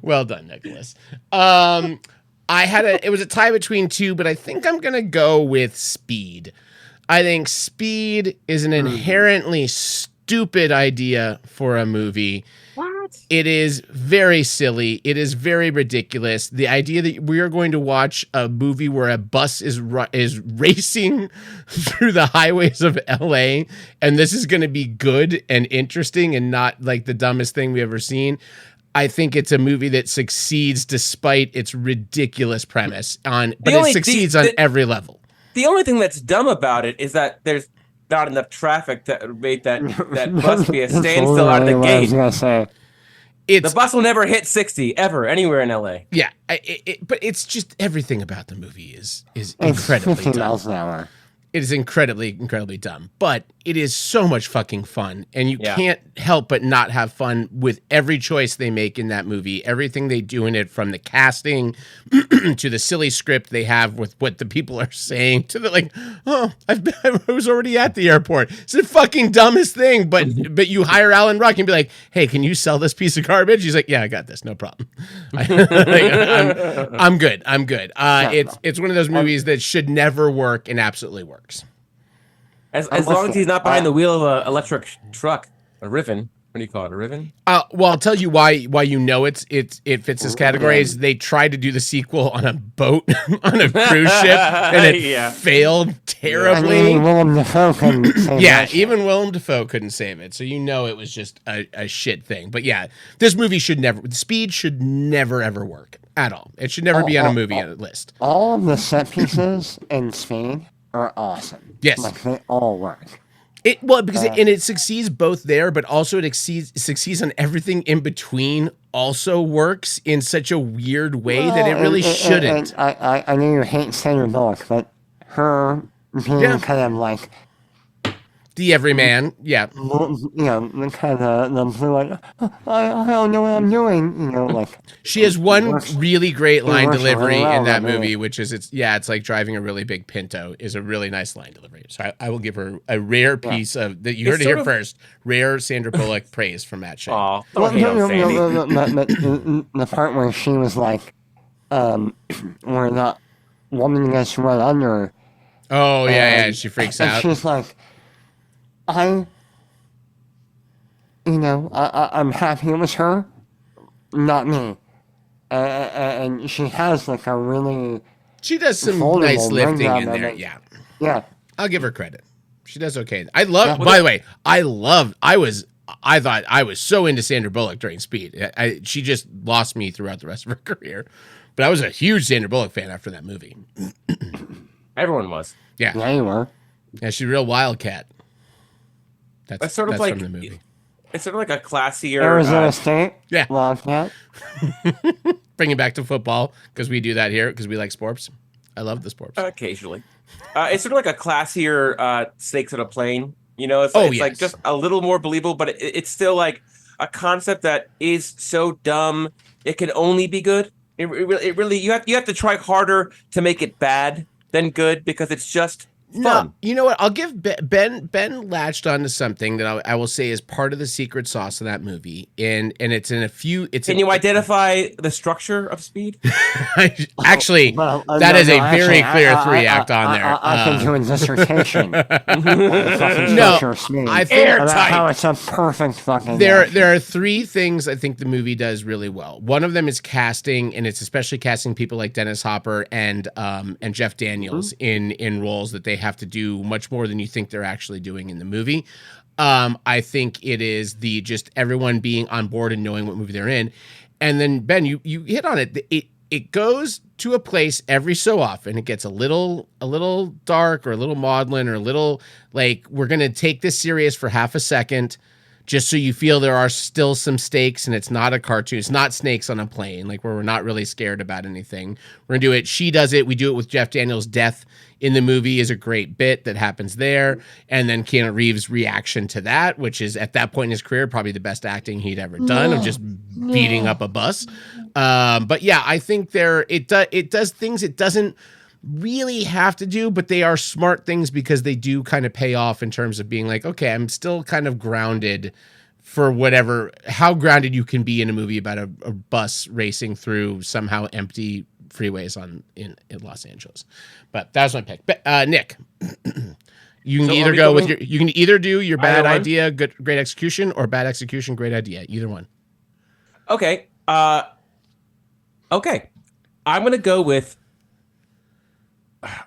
Well done, Nicholas. It was a tie between two, but I think I'm gonna go with Speed. I think Speed is an inherently stupid idea for a movie. What? It is very silly. It is very ridiculous. The idea that we are going to watch a movie where a bus is racing through the highways of LA, and this is going to be good and interesting and not like the dumbest thing we ever seen. I think it's a movie that succeeds despite its ridiculous premise but it succeeds on every level. The only thing that's dumb about it is that there's not enough traffic to make that bus be a standstill out of the gate. The bus will never hit 60 ever anywhere in LA. Yeah, but it's just everything about the movie is incredibly 15 dumb. miles an hour. It is incredibly dumb, but it is so much fucking fun, and you can't help but not have fun with every choice they make in that movie. Everything they do in it, from the casting to the silly script they have with what the people are saying, to the like, oh, I was already at the airport. It's the fucking dumbest thing, but you hire Alan Ruck and be like, hey, can you sell this piece of garbage? He's like, yeah, I got this, no problem. I'm good. It's one of those movies that should never work and absolutely works. As long as he's not behind the wheel of an electric truck, a Riven. What do you call it? A Riven? Well, I'll tell you why you know it fits this category. Is they tried to do the sequel on a boat on a cruise ship and it failed terribly. Even Willem Dafoe couldn't save it. Even Willem Dafoe couldn't save it. So you know it was just a shit thing. But yeah, this movie Speed should never ever work at all. It should never be on a movie list. All of the set pieces in Speed are awesome. Yes. Like, they all work. It succeeds both there, but also it succeeds on everything in between. Also works in such a weird way that it really shouldn't. I know you hate Sandra Bullock, but her being kind of like the everyman, kind of the blue, like, I don't know what I'm doing, like. She has one really great line delivery really well in that movie, which is it's like driving a really big Pinto is a really nice line delivery. So I will give her a rare piece of that. You heard it here first. Rare Sandra Bullock praise from Matt Shea. Aw, don't hate on Sandy. The part where she was like, where that woman gets run under. Oh yeah, she freaks out. She's like, I'm happy it was her, not me. And she has like a really... She does some nice lifting in there, yeah. Yeah. I'll give her credit. She does okay. By the way, I thought I was so into Sandra Bullock during Speed. She just lost me throughout the rest of her career. But I was a huge Sandra Bullock fan after that movie. Everyone was. Yeah. Yeah, you were. Yeah, she's a real wildcat. That's sort of like from the movie. It's sort of like a classier Arizona State. Yeah. Wildcat. Bring it back to football because we do that here because we like sports. I love the sports. Occasionally. It's sort of like a classier Snakes on a Plane. You know, it's Oh, like yes. just a little more believable, but it's still like a concept that is so dumb it can only be good. It really you have to try harder to make it bad than good because it's just No, fun. you know what? I'll give Ben latched onto something that I will say is part of the secret sauce of that movie, and it's in a few. Can you identify the structure of Speed? Actually, Well, that no, is no, a very actually, clear 3-act on there. I can do a dissertation. The fucking No, structure of Speed. I think about how it's a perfect fucking. there action. are three things I think the movie does really well. One of them is casting, and it's especially casting people like Dennis Hopper and Jeff Daniels in roles that they have to do much more than you think they're actually doing in the movie. I think it is the just everyone being on board and knowing what movie they're in. And then Ben, you hit on it. It goes to a place every so often. It gets a little dark or a little maudlin or a little like we're gonna take this serious for half a second, just so you feel there are still some stakes and it's not a cartoon. It's not Snakes on a Plane, like where we're not really scared about anything. We're gonna do it. She does it. We do it with Jeff Daniels' death in the movie is a great bit that happens there. And then Keanu Reeves' reaction to that, which is at that point in his career, probably the best acting he'd ever done of just beating up a bus. But yeah, I think it does things it doesn't really have to do, but they are smart things because they do kind of pay off in terms of being like, okay, I'm still kind of grounded for how grounded you can be in a movie about a bus racing through somehow empty freeways in Los Angeles. But that was my pick. But, Nick, you can you can either do your bad idea, great execution, or bad execution, great idea. Either one. Okay. Okay. I'm gonna go with.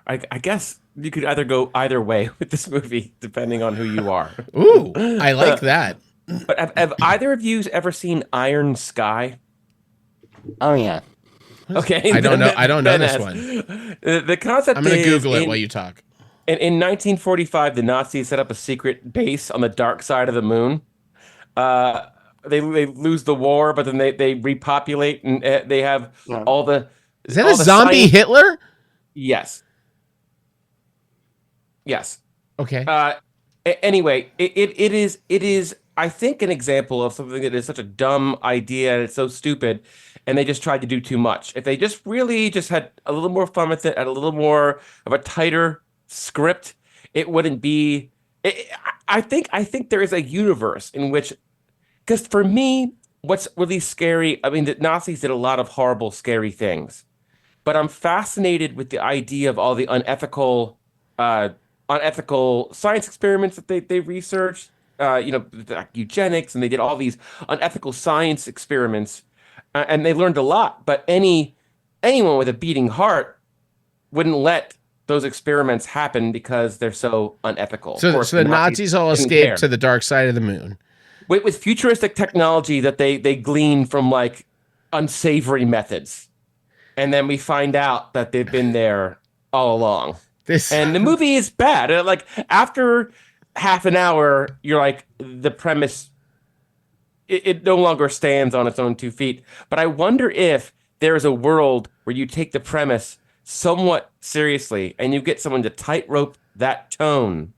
I guess you could either go either way with this movie, depending on who you are. Ooh, I like that. But have either of you ever seen Iron Sky? Oh yeah. Okay. I don't know this has. one. The concept I'm going to is Google it while you talk. In 1945, the Nazis set up a secret base on the dark side of the moon. They lose the war, but then they repopulate and they have all the. Is that a zombie Hitler? Yes. Yes. Okay. Anyway, it is I think an example of something that is such a dumb idea and it's so stupid, and they just tried to do too much. If they just really just had a little more fun with it, had a little more of a tighter script, it wouldn't be. I think there is a universe in which, because for me, what's really scary. I mean, the Nazis did a lot of horrible, scary things, but I'm fascinated with the idea of all the unethical science experiments that they researched, like eugenics, and they did all these unethical science experiments, and they learned a lot. But anyone with a beating heart wouldn't let those experiments happen because they're so unethical. So the Nazis all escaped to the dark side of the moon. With futuristic technology that they gleaned from like unsavory methods. And then we find out that they've been there all along. And the movie is bad. Like after half an hour, you're like, the premise, it no longer stands on its own 2 feet. But I wonder if there is a world where you take the premise somewhat seriously and you get someone to tightrope that tone.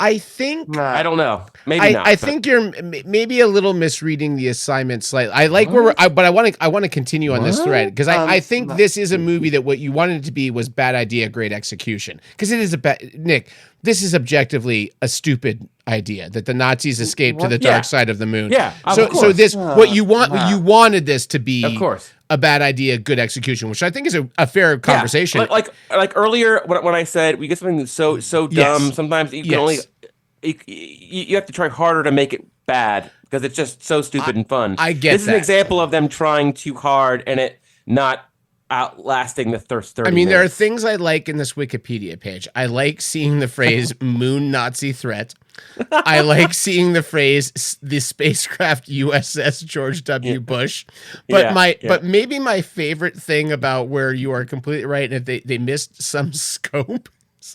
I think I don't know. Maybe not. I think you're maybe a little misreading the assignment slightly. I like where but I want to continue on this thread because I think this is a movie that what you wanted it to be was bad idea, great execution. Because it is Nick, this is objectively a stupid idea that the Nazis escaped to the dark side of the moon. Yeah. So this what you wanted this to be, of course, a bad idea, good execution, which I think is a fair conversation. Like earlier when I said we get something that's so dumb, Yes. sometimes you can only you have to try harder to make it bad because it's just so stupid and fun. I get this is an example of them trying too hard and it not outlasting the first 30 I mean, minutes. there are things I like in this Wikipedia page. I like seeing the phrase moon Nazi threat. I like seeing the phrase the spacecraft USS George W. Bush. But but maybe my favorite thing about where you are completely right and they missed some scope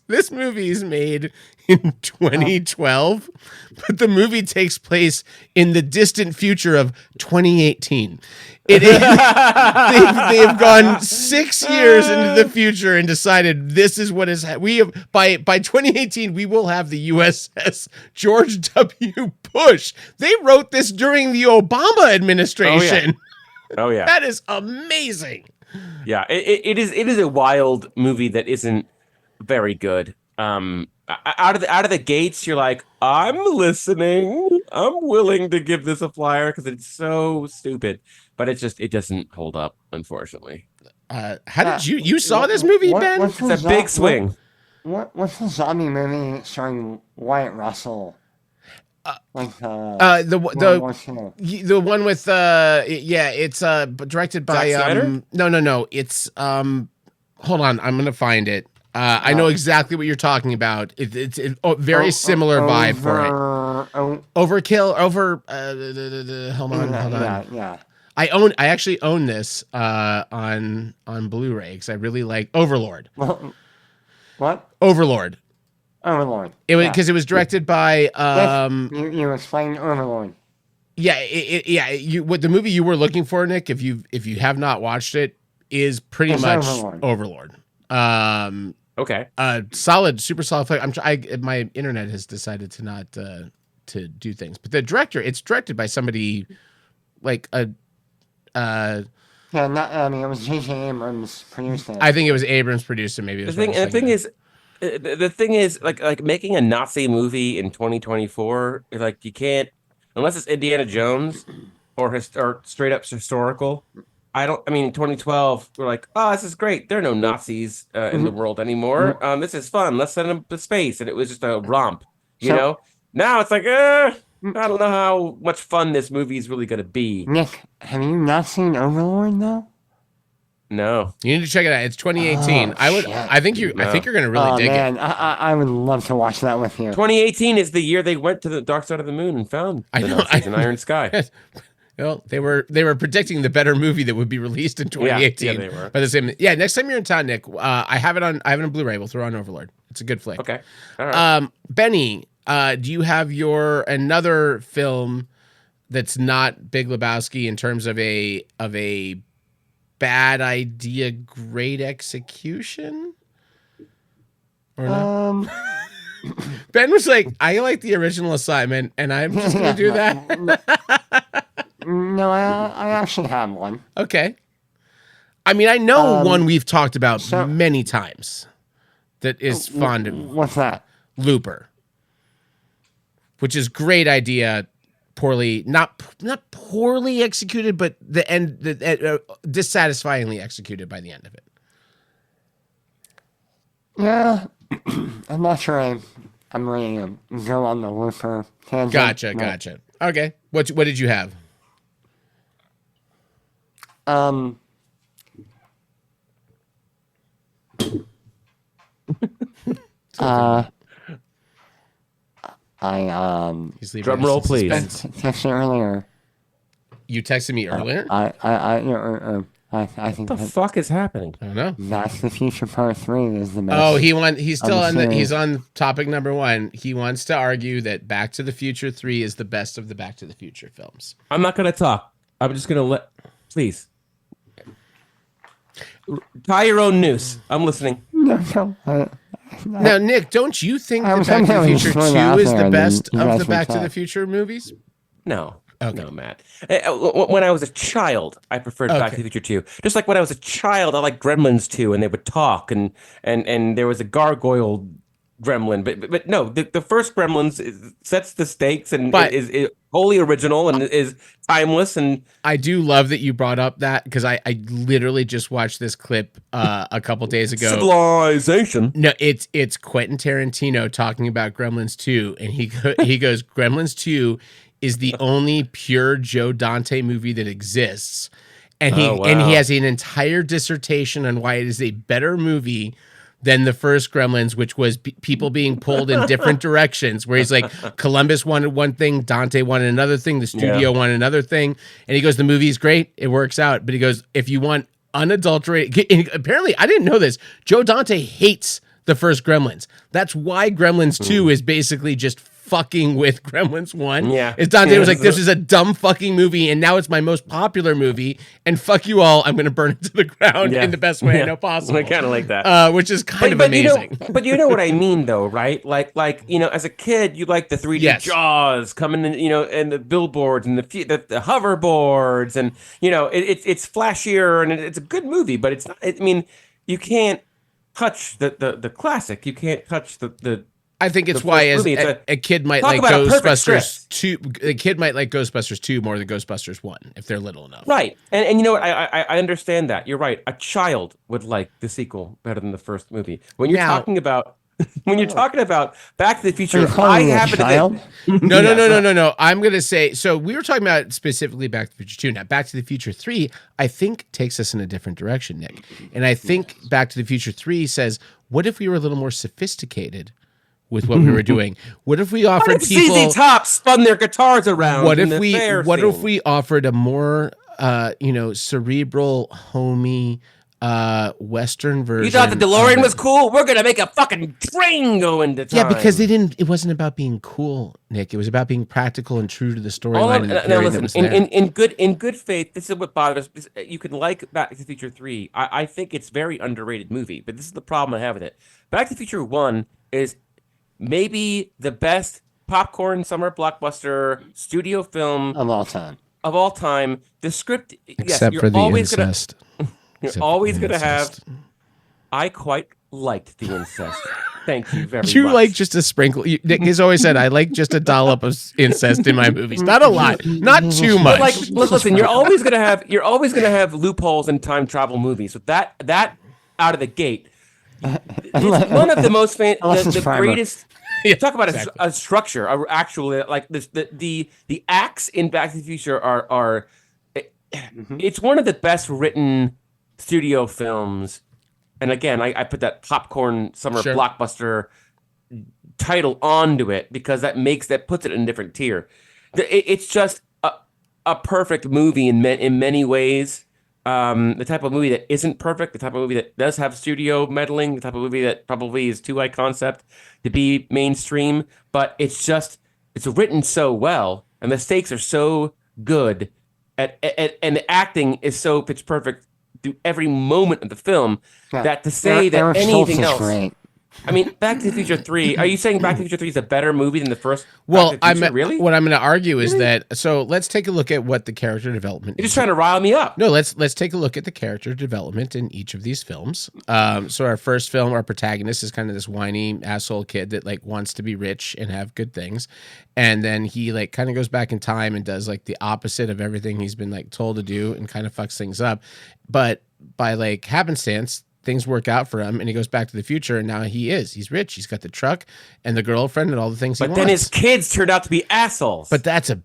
This movie is made in 2012, but the movie takes place in the distant future of 2018. It is, they've gone 6 years into the future and decided this is what is we have by 2018 we will have the USS George W. Bush. They wrote this during the Obama administration. Oh yeah. That is amazing. Yeah, it is a wild movie that isn't very good. Out of the gates, you're like, I'm listening. I'm willing to give this a flyer because it's so stupid, but it doesn't hold up, unfortunately. How did you saw this movie, Ben? It's a big swing. What's the zombie movie starring Wyatt Russell? The one with it's directed by Zack Snyder? No, it's hold on, I'm gonna find it. I know exactly what you're talking about. It's very similar vibe for it. Overkill. Hold on. Yeah. I actually own this on Blu-ray because I really like Overlord. What? Overlord. Overlord. It was because it was directed by you explained Overlord. Yeah, what the movie you were looking for, Nick, if you have not watched it, is pretty much Overlord. Okay. Solid, super solid play. My internet has decided to not to do things, but the director, it's directed by somebody like a. It was J.J. Abrams produced it. I think it was Abrams produced it. Maybe The thing is, like making a Nazi movie in 2024, like you can't unless it's Indiana Jones or straight up historical. I mean, in 2012, we're like, oh, this is great. There are no Nazis in the world anymore. This is fun. Let's send them to space. And it was just a romp, you know? Now it's like, I don't know how much fun this movie is really going to be. Nick, have you not seen Overlord, though? No. You need to check it out. It's 2018. Oh, I think you're going to really dig it. I would love to watch that with you. 2018 is the year they went to the dark side of the moon and found the Nazis in Iron Sky. Well, they were predicting the better movie that would be released in 2018. Yeah, they were. By the same, next time you're in town, Nick, I have it on Blu-ray. We'll throw on Overlord. It's a good flick. Okay. All right. Benny, do you have another film that's not Big Lebowski in terms of a bad idea, great execution? Or not? Ben was like, I like the original assignment, and I'm just going to do that. No, I actually have one. Okay. I mean, I know one we've talked about many times that is fun. What's that? Looper. Which is great idea, not poorly executed, but dissatisfyingly executed by the end of it. Yeah, I'm not sure I'm ready to go on the Looper tangent. Gotcha. Okay. What did you have? Drum roll, please. Texted earlier. You texted me earlier? I think what the fuck is happening? I don't know. Back to the Future Part 3 is the best. Oh, he's still he's on topic number 1. He wants to argue that Back to the Future 3 is the best of the Back to the Future films. I'm not going to talk. I'm just going to please. Tie your own noose. I'm listening. Now, Nick, don't you think that Back to the Future 2 is the best of the Back to the Future movies? No. Okay. No, Matt. When I was a child, I preferred Back to the Future 2. Just like when I was a child, I liked Gremlins 2, and they would talk, and there was a gargoyle gremlin. But no, the first Gremlins sets the stakes and is wholly original and is timeless. And I do love that you brought up that because I literally just watched this clip a couple days ago. Civilization. No, it's Quentin Tarantino talking about Gremlins 2, and he goes, Gremlins 2 is the only pure Joe Dante movie that exists. And he has an entire dissertation on why it is a better movie than the first Gremlins, which was people being pulled in different directions, where he's like, Columbus wanted one thing, Dante wanted another thing, the studio wanted another thing. And he goes, the movie's great, it works out. But he goes, if you want unadulterated, apparently, I didn't know this, Joe Dante hates the first Gremlins. That's why Gremlins 2 is basically just fucking with Gremlins 1. Yeah. It's Dante was like, this is a dumb fucking movie, and now it's my most popular movie, and fuck you all, I'm going to burn it to the ground in the best way I know possible. I kind of like that. Which is kind of amazing. But you know what I mean, though, right? Like as a kid, you like the 3D Jaws coming in, and the billboards and the hoverboards, and it's flashier and it's a good movie, but it's not. I mean, you can't touch the classic. You can't touch the I think it's why as a kid might like Ghostbusters 2. A kid might like Ghostbusters 2 more than Ghostbusters 1 if they're little enough. Right. And you know what? I understand that. You're right. A child would like the sequel better than the first movie. When you're talking about Back to the Future, I happen to think No. I'm going to say, so we were talking about specifically Back to the Future 2. Now, Back to the Future 3, I think takes us in a different direction, Nick. And I think Back to the Future 3 says, what if we were a little more sophisticated with what we were doing? What if we offered people ZZ Top spun their guitars around? What if we offered a more cerebral, homey Western version? You thought the DeLorean was cool? We're gonna make a fucking train go into time. Yeah, because it wasn't about being cool, Nick. It was about being practical and true to the storyline and the period that was there. In good faith, this is what bothers us. You can like Back to the Future 3. I think it's a very underrated movie, but this is the problem I have with it. Back to the Future 1 is maybe the best popcorn summer blockbuster studio film of all time. The script, except for the incest. You're always gonna have. I quite liked the incest. Thank you very much. You like just a sprinkle. Nick has always said, I like just a dollop of incest in my movies. Not a lot, not too much. Like, listen, you're always gonna have loopholes in time travel movies. So that out of the gate. It's one of the most the greatest. Talk about a structure. Actually, like this, the acts in Back to the Future are. It's one of the best written studio films, and again, I put that popcorn summer blockbuster title onto it because that puts it in a different tier. It's just a perfect movie in many ways. The type of movie that isn't perfect, the type of movie that does have studio meddling, the type of movie that probably is too high concept to be mainstream, but it's written so well, and the stakes are so good, and the acting is so pitch perfect through every moment of the film that to say that anything else. Great. I mean, Back to the Future 3. Are you saying Back to the Future 3 is a better movie than the first? Well, really? What I'm going to argue is that. So let's take a look at what the character development. You're just trying to rile me up. No, let's take a look at the character development in each of these films. So our first film, our protagonist is kind of this whiny asshole kid that like wants to be rich and have good things, and then he like kind of goes back in time and does like the opposite of everything he's been like told to do and kind of fucks things up. But by like happenstance, things work out for him, and he goes back to the future, and now he's rich. He's got the truck and the girlfriend and all the things he wants. But then his kids turned out to be assholes. But that's a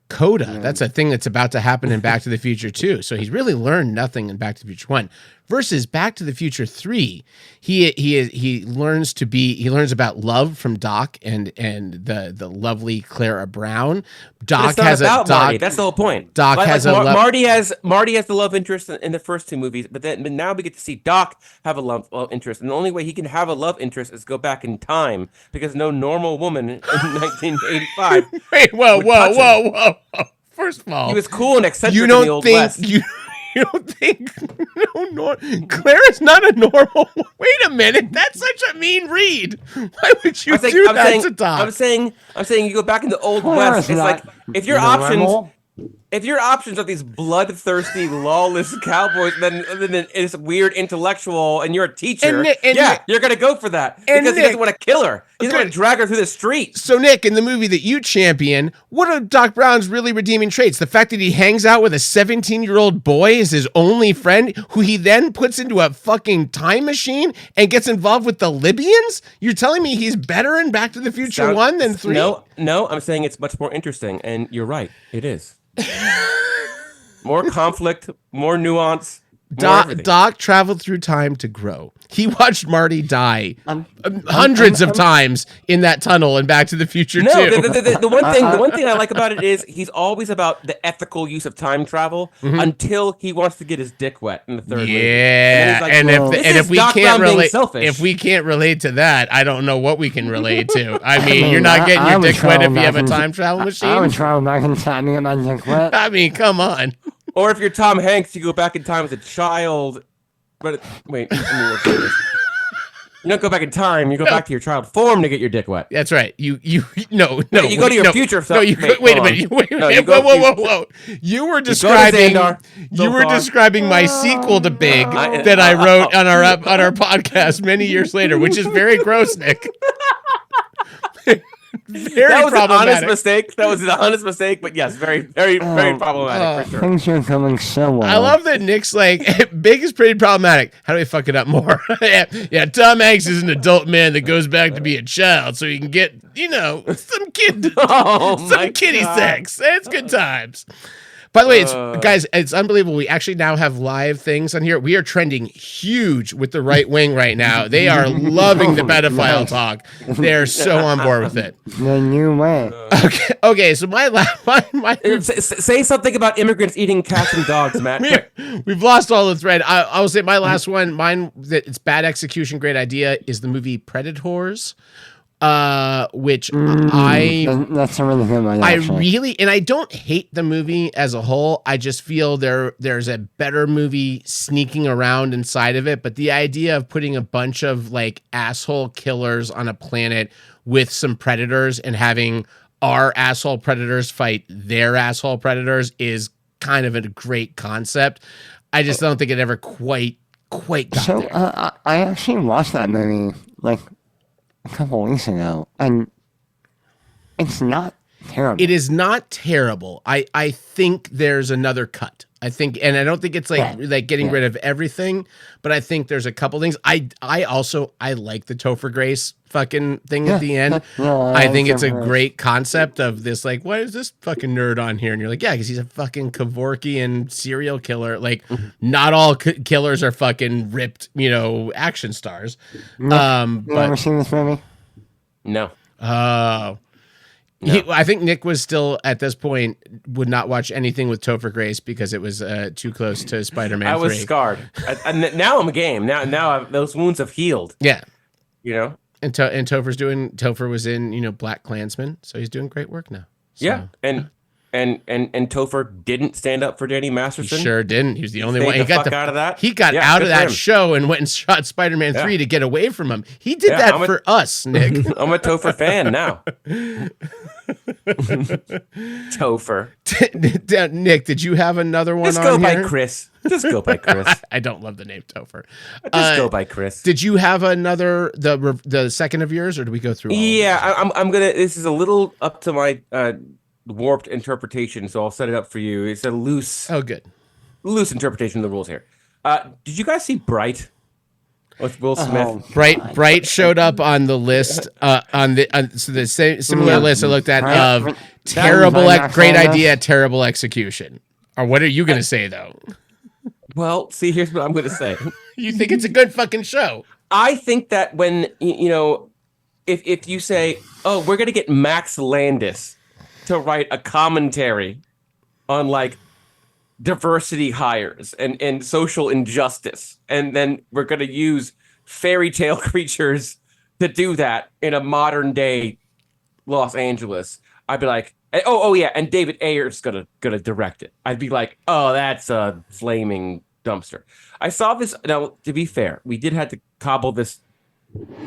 coda. Yeah. That's a thing that's about to happen in Back to the Future 2. So he's really learned nothing in Back to the Future 1. Versus Back to the Future 3, he learns about love from Doc and the lovely Clara Brown. Doc has Marty. That's the whole point. Doc has Marty has the love interest in the first two movies, but now we get to see Doc have a love interest, and the only way he can have a love interest is go back in time because no normal woman in 1985. Wait, whoa! First of all, he was cool and eccentric in the Old West. You don't think Clara's not a normal? Wait a minute, that's such a mean read. Why would you do that to Doc? I'm saying you go back in the Old West. It's like if your options are these bloodthirsty, lawless cowboys, then it's weird intellectual, and you're a teacher. You're gonna go for that because he doesn't want to kill her. He's going to drag her through the street. So, Nick, in the movie that you champion, what are Doc Brown's really redeeming traits? The fact that he hangs out with a 17-year-old boy is his only friend, who he then puts into a fucking time machine and gets involved with the Libyans? You're telling me he's better in Back to the Future 1 than 3? No, I'm saying it's much more interesting, and you're right. It is. More conflict, more nuance, Doc traveled through time to grow. He watched Marty die hundreds of times in that tunnel and Back to the Future too. The one thing I like about it is he's always about the ethical use of time travel until he wants to get his dick wet in the third movie. Yeah, And then he's like, if we Doc can't Brown being relate, selfish. if we can't relate to that, I don't know what we can relate to. I mean, you're not getting your dick wet if you have a time travel machine. I would travel back in time and get my dick wet. I mean, come on. Or if you're Tom Hanks, you go back in time as a child. But wait, let me look at this. You don't go back in time. You go back to your child form to get your dick wet. That's right. You you go to your future self. No, you wait a minute. Wait a minute. Whoa. You were describing describing my sequel to Big that I wrote on our podcast many years later, which is very gross, Nick. That was an honest mistake. That was an honest mistake, but yes, very problematic for sure. Things are coming so well. I love that Nick's like, Big is pretty problematic. How do we fuck it up more? yeah, Tom Hanks is an adult man that goes back to be a child so he can get, some kiddie sex. It's good times. By the way, guys, it's unbelievable. We actually now have live things on here. We are trending huge with the right wing right now. They are loving the pedophile talk. They're so on board with it. The new way. Okay. So my say something about immigrants eating cats and dogs, Matt. We've lost all the thread. I will say my last one. Mine that it's bad execution, great idea is the movie Predators. Which that's a really good one. I really, and I don't hate the movie as a whole. I just feel there's a better movie sneaking around inside of it. But the idea of putting a bunch of like asshole killers on a planet with some predators and having our asshole predators fight their asshole predators is kind of a great concept. I just don't think it ever quite got there. I actually watched that movie like a couple weeks ago, and it's not terrible. It is not terrible. I think there's another cut. I think, and I don't think it's like getting rid of everything, but I think there's a couple things. I like the Topher Grace fucking thing at the end. I think it's a great concept of this, like, why is this fucking nerd on here? And you're like, yeah, because he's a fucking Kevorkian serial killer. Like, not all killers are fucking ripped, action stars. You ever seen this movie? No. Oh. I think Nick was still, at this point, would not watch anything with Topher Grace because it was too close to Spider-Man 3. I was scarred. And now I'm a game. Now those wounds have healed. Yeah. And Topher was in, Black Klansman, so he's doing great work now. So. Yeah. And Topher didn't stand up for Danny Masterson. He sure didn't. He was the only one. He got out of that. He got out of that show and went and shot Spider-Man 3 to get away from him. He did that for us, Nick. I'm a Topher fan now. Topher. Nick, did you have another one? Just go by Chris. I don't love the name Topher. Just go by Chris. Did you have another the second of yours, or do we go through? I'm gonna. This is a little up to my warped interpretation, so I'll set it up for you. It's a loose interpretation of the rules here. Did you guys see Bright with Will Smith? Bright showed up on the list on the similar list I looked at of terrible, great idea, terrible execution. Or what are you gonna say though? Well, see, here's what I'm gonna say. You think it's a good fucking show? I think that when if you say, oh, we're gonna get Max Landis to write a commentary on like diversity hires and social injustice, and then we're going to use fairy tale creatures to do that in a modern day Los Angeles, I'd be like, oh yeah, and David Ayer's gonna direct it. I'd be like, oh, that's a flaming dumpster. I saw this. Now, to be fair, we did have to cobble this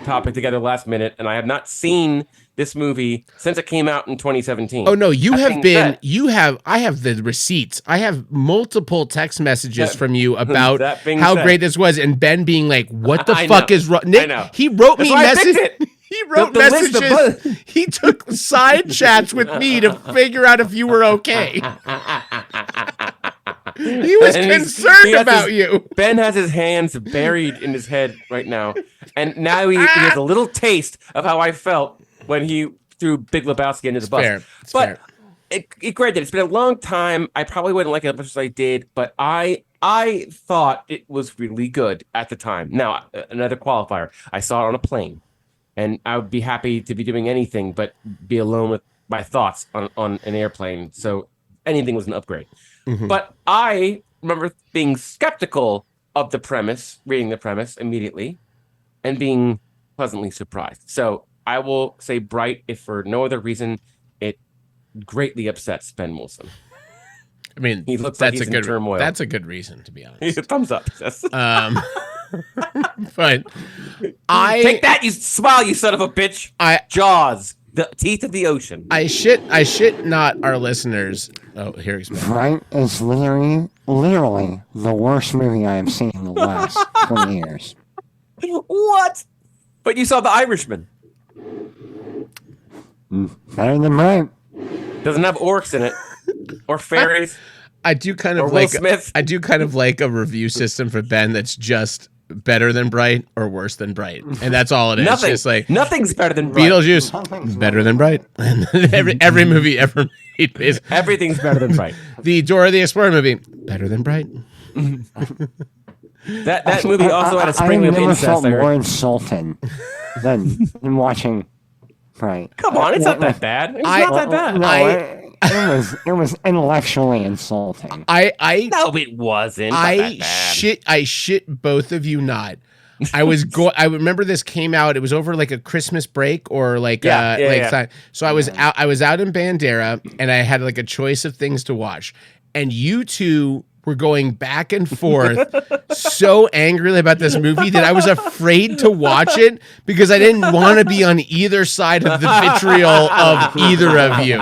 topic together last minute, and I have not seen this movie since it came out in 2017. Oh no, I have the receipts. I have multiple text messages from you about how great this was, and Ben being like, what the fuck is wrong? Nick, he wrote me messages. He wrote messages. He took side chats with me to figure out if you were okay. He was concerned about you. Ben has his hands buried in his head right now. And now he has a little taste of how I felt when he threw Big Lebowski into the bus. But granted, it's been a long time. I probably wouldn't like it as much as I did, but I I thought it was really good at the time. Now, another qualifier. I saw it on a plane, and I would be happy to be doing anything but be alone with my thoughts on an airplane. So anything was an upgrade. But I remember being skeptical of the premise, reading the premise immediately, and being pleasantly surprised. So I will say Bright, if for no other reason, it greatly upsets Ben Wilson. I mean, He looks that's like he's a good in turmoil. That's a good reason, to be honest. Thumbs up. Yes. But I Take that, you smile, you son of a bitch. Jaws, the teeth of the ocean. I shit not our listeners. Oh, here he's back. Bright is literally the worst movie I have seen in the last 20 years. What? But you saw The Irishman. Better than Bright. Doesn't have orcs in it. Or fairies. I do kind of Or Will Smith. I do kind of like a review system for Ben that's just better than Bright or worse than Bright, and that's all it is. Nothing. Just like Nothing's better than Bright. Beetlejuice, better than Bright. And every movie ever made is Everything's better than Bright. the Dora the Explorer movie, better than Bright. That movie also had a sprinkling of I never incest. felt I heard. more insulted than watching Bright. Come on, it's not that bad. It's not that bad. No, it was intellectually insulting. I No, it wasn't. Not that bad. I shit both of you not. I remember this came out. It was over like a Christmas break or like Yeah. So I was out in Bandera and I had like a choice of things to watch, and you two were going back and forth so angrily about this movie that I was afraid to watch it because I didn't want to be on either side of the vitriol of either of you.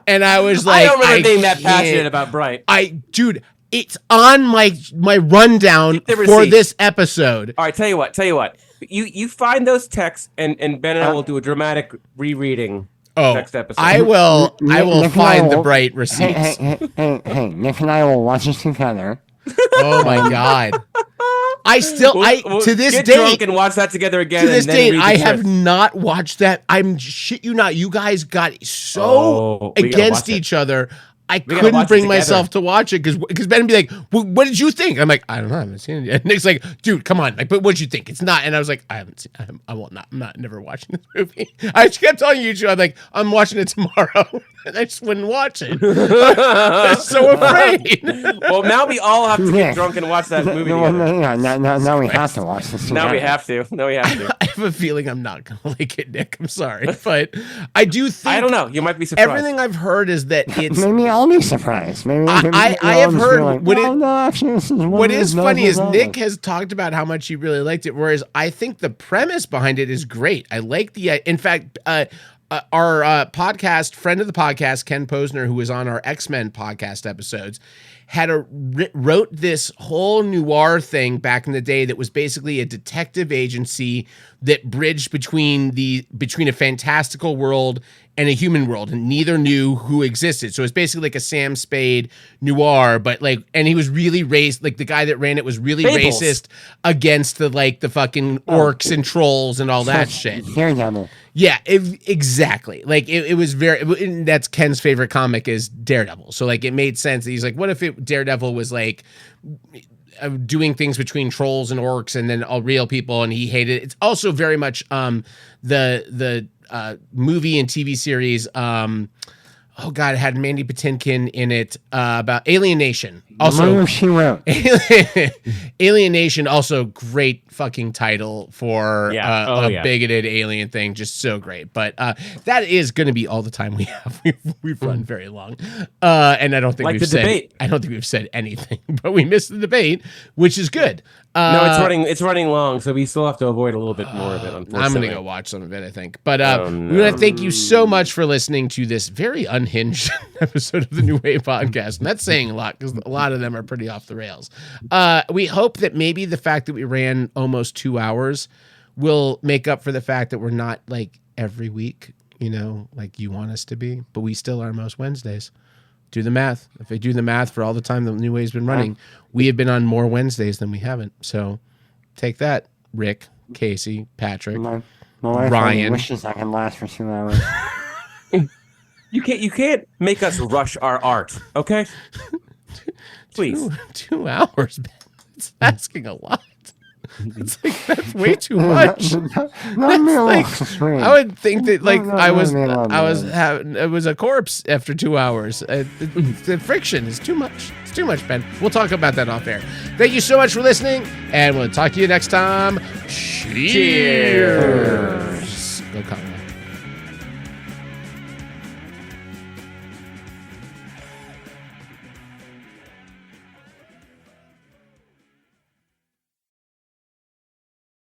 And I was like, I don't remember being that can't. passionate about Bright. Dude, it's on my rundown for this episode. All right, tell you what. You find those texts, and Ben and I will do a dramatic rereading. Next episode. I will Nick find and I the will- Bright receipts. Hey, Nick and I will watch it together. Oh my god. We'll to this get date drunk and watch that together again. to this and then date, read the I have script. not watched that. I'm shit you not. You guys got so Oh, we gotta against watch it. each other. I gotta couldn't watch it bring together. myself to watch it because Ben would be like, well, "What did you think?" I'm like, "I don't know. I haven't seen it yet." And Nick's like, "Dude, come on!" Like, but what'd you think? It's not. And I was like, "I haven't seen. I will not. I'm not never watching this movie." I just kept telling you two, I'm like, "I'm watching it tomorrow," and I just wouldn't watch it. I'm so afraid. Well, now we all have to Yeah. get drunk and watch that movie No, together. now we have to watch this. Now we together. have to. No, we have to. I have a feeling I'm not gonna like it, Nick. I'm sorry, but I do think I don't know. You might be surprised. everything I've heard is that it's. Maybe I'll be surprised. Maybe I I'll have just heard be like, what it- "Oh, no, actually, this is one What of is those funny is novels I Nick like." has talked about how much he really liked it, whereas I think the premise behind it is great. I like the. In fact, our podcast friend of the podcast, Ken Posner, who was on our X-Men podcast episodes, wrote this whole noir thing back in the day that was basically a detective agency that bridged between a fantastical world and a human world, and neither knew who existed. So it's basically like a Sam Spade noir, but like, and he was really like the guy that ran it was really Fables. racist against the fucking orcs and trolls and all that shit. Daredevil. Yeah, exactly. Like it was that's Ken's favorite comic is Daredevil. So like it made sense that he's like, what if Daredevil was like doing things between trolls and orcs and then all real people, and he hated it. It's also very much the movie and TV series. Oh God, it had Mandy Patinkin in it about Alien Nation. Also, She wrote. Alien Nation, also great fucking title for Yeah. a bigoted alien thing. Just so great. But that is going to be all the time we have. We've run very long, and I don't think Like we've the said. debate. I don't think we've said anything, but we missed the debate, which is good. No, it's running long, so we still have to avoid a little bit more of it. Unfortunately, I'm gonna go watch some of it, I think. But Oh, we want to thank you so much for listening to this very unhinged episode of the New Wave Podcast. And that's saying a lot because a lot of them are pretty off the rails. We hope that maybe the fact that we ran almost 2 hours will make up for the fact that we're not like every week, like you want us to be, but we still are most Wednesdays. Do the math. If I do the math for all the time the New Wave's been running, we have been on more Wednesdays than we haven't. So take that, Rick, Casey, Patrick. My wife Ryan. only wishes I could last for 2 hours. You can't make us rush our art, okay? Please. 2 hours, Ben. It's asking a lot. It's like that's way too much. I would think that it was a corpse after 2 hours. The friction is too much. It's too much, Ben. We'll talk about that off air. Thank you so much for listening, and we'll talk to you next time. Cheers. Go Colin.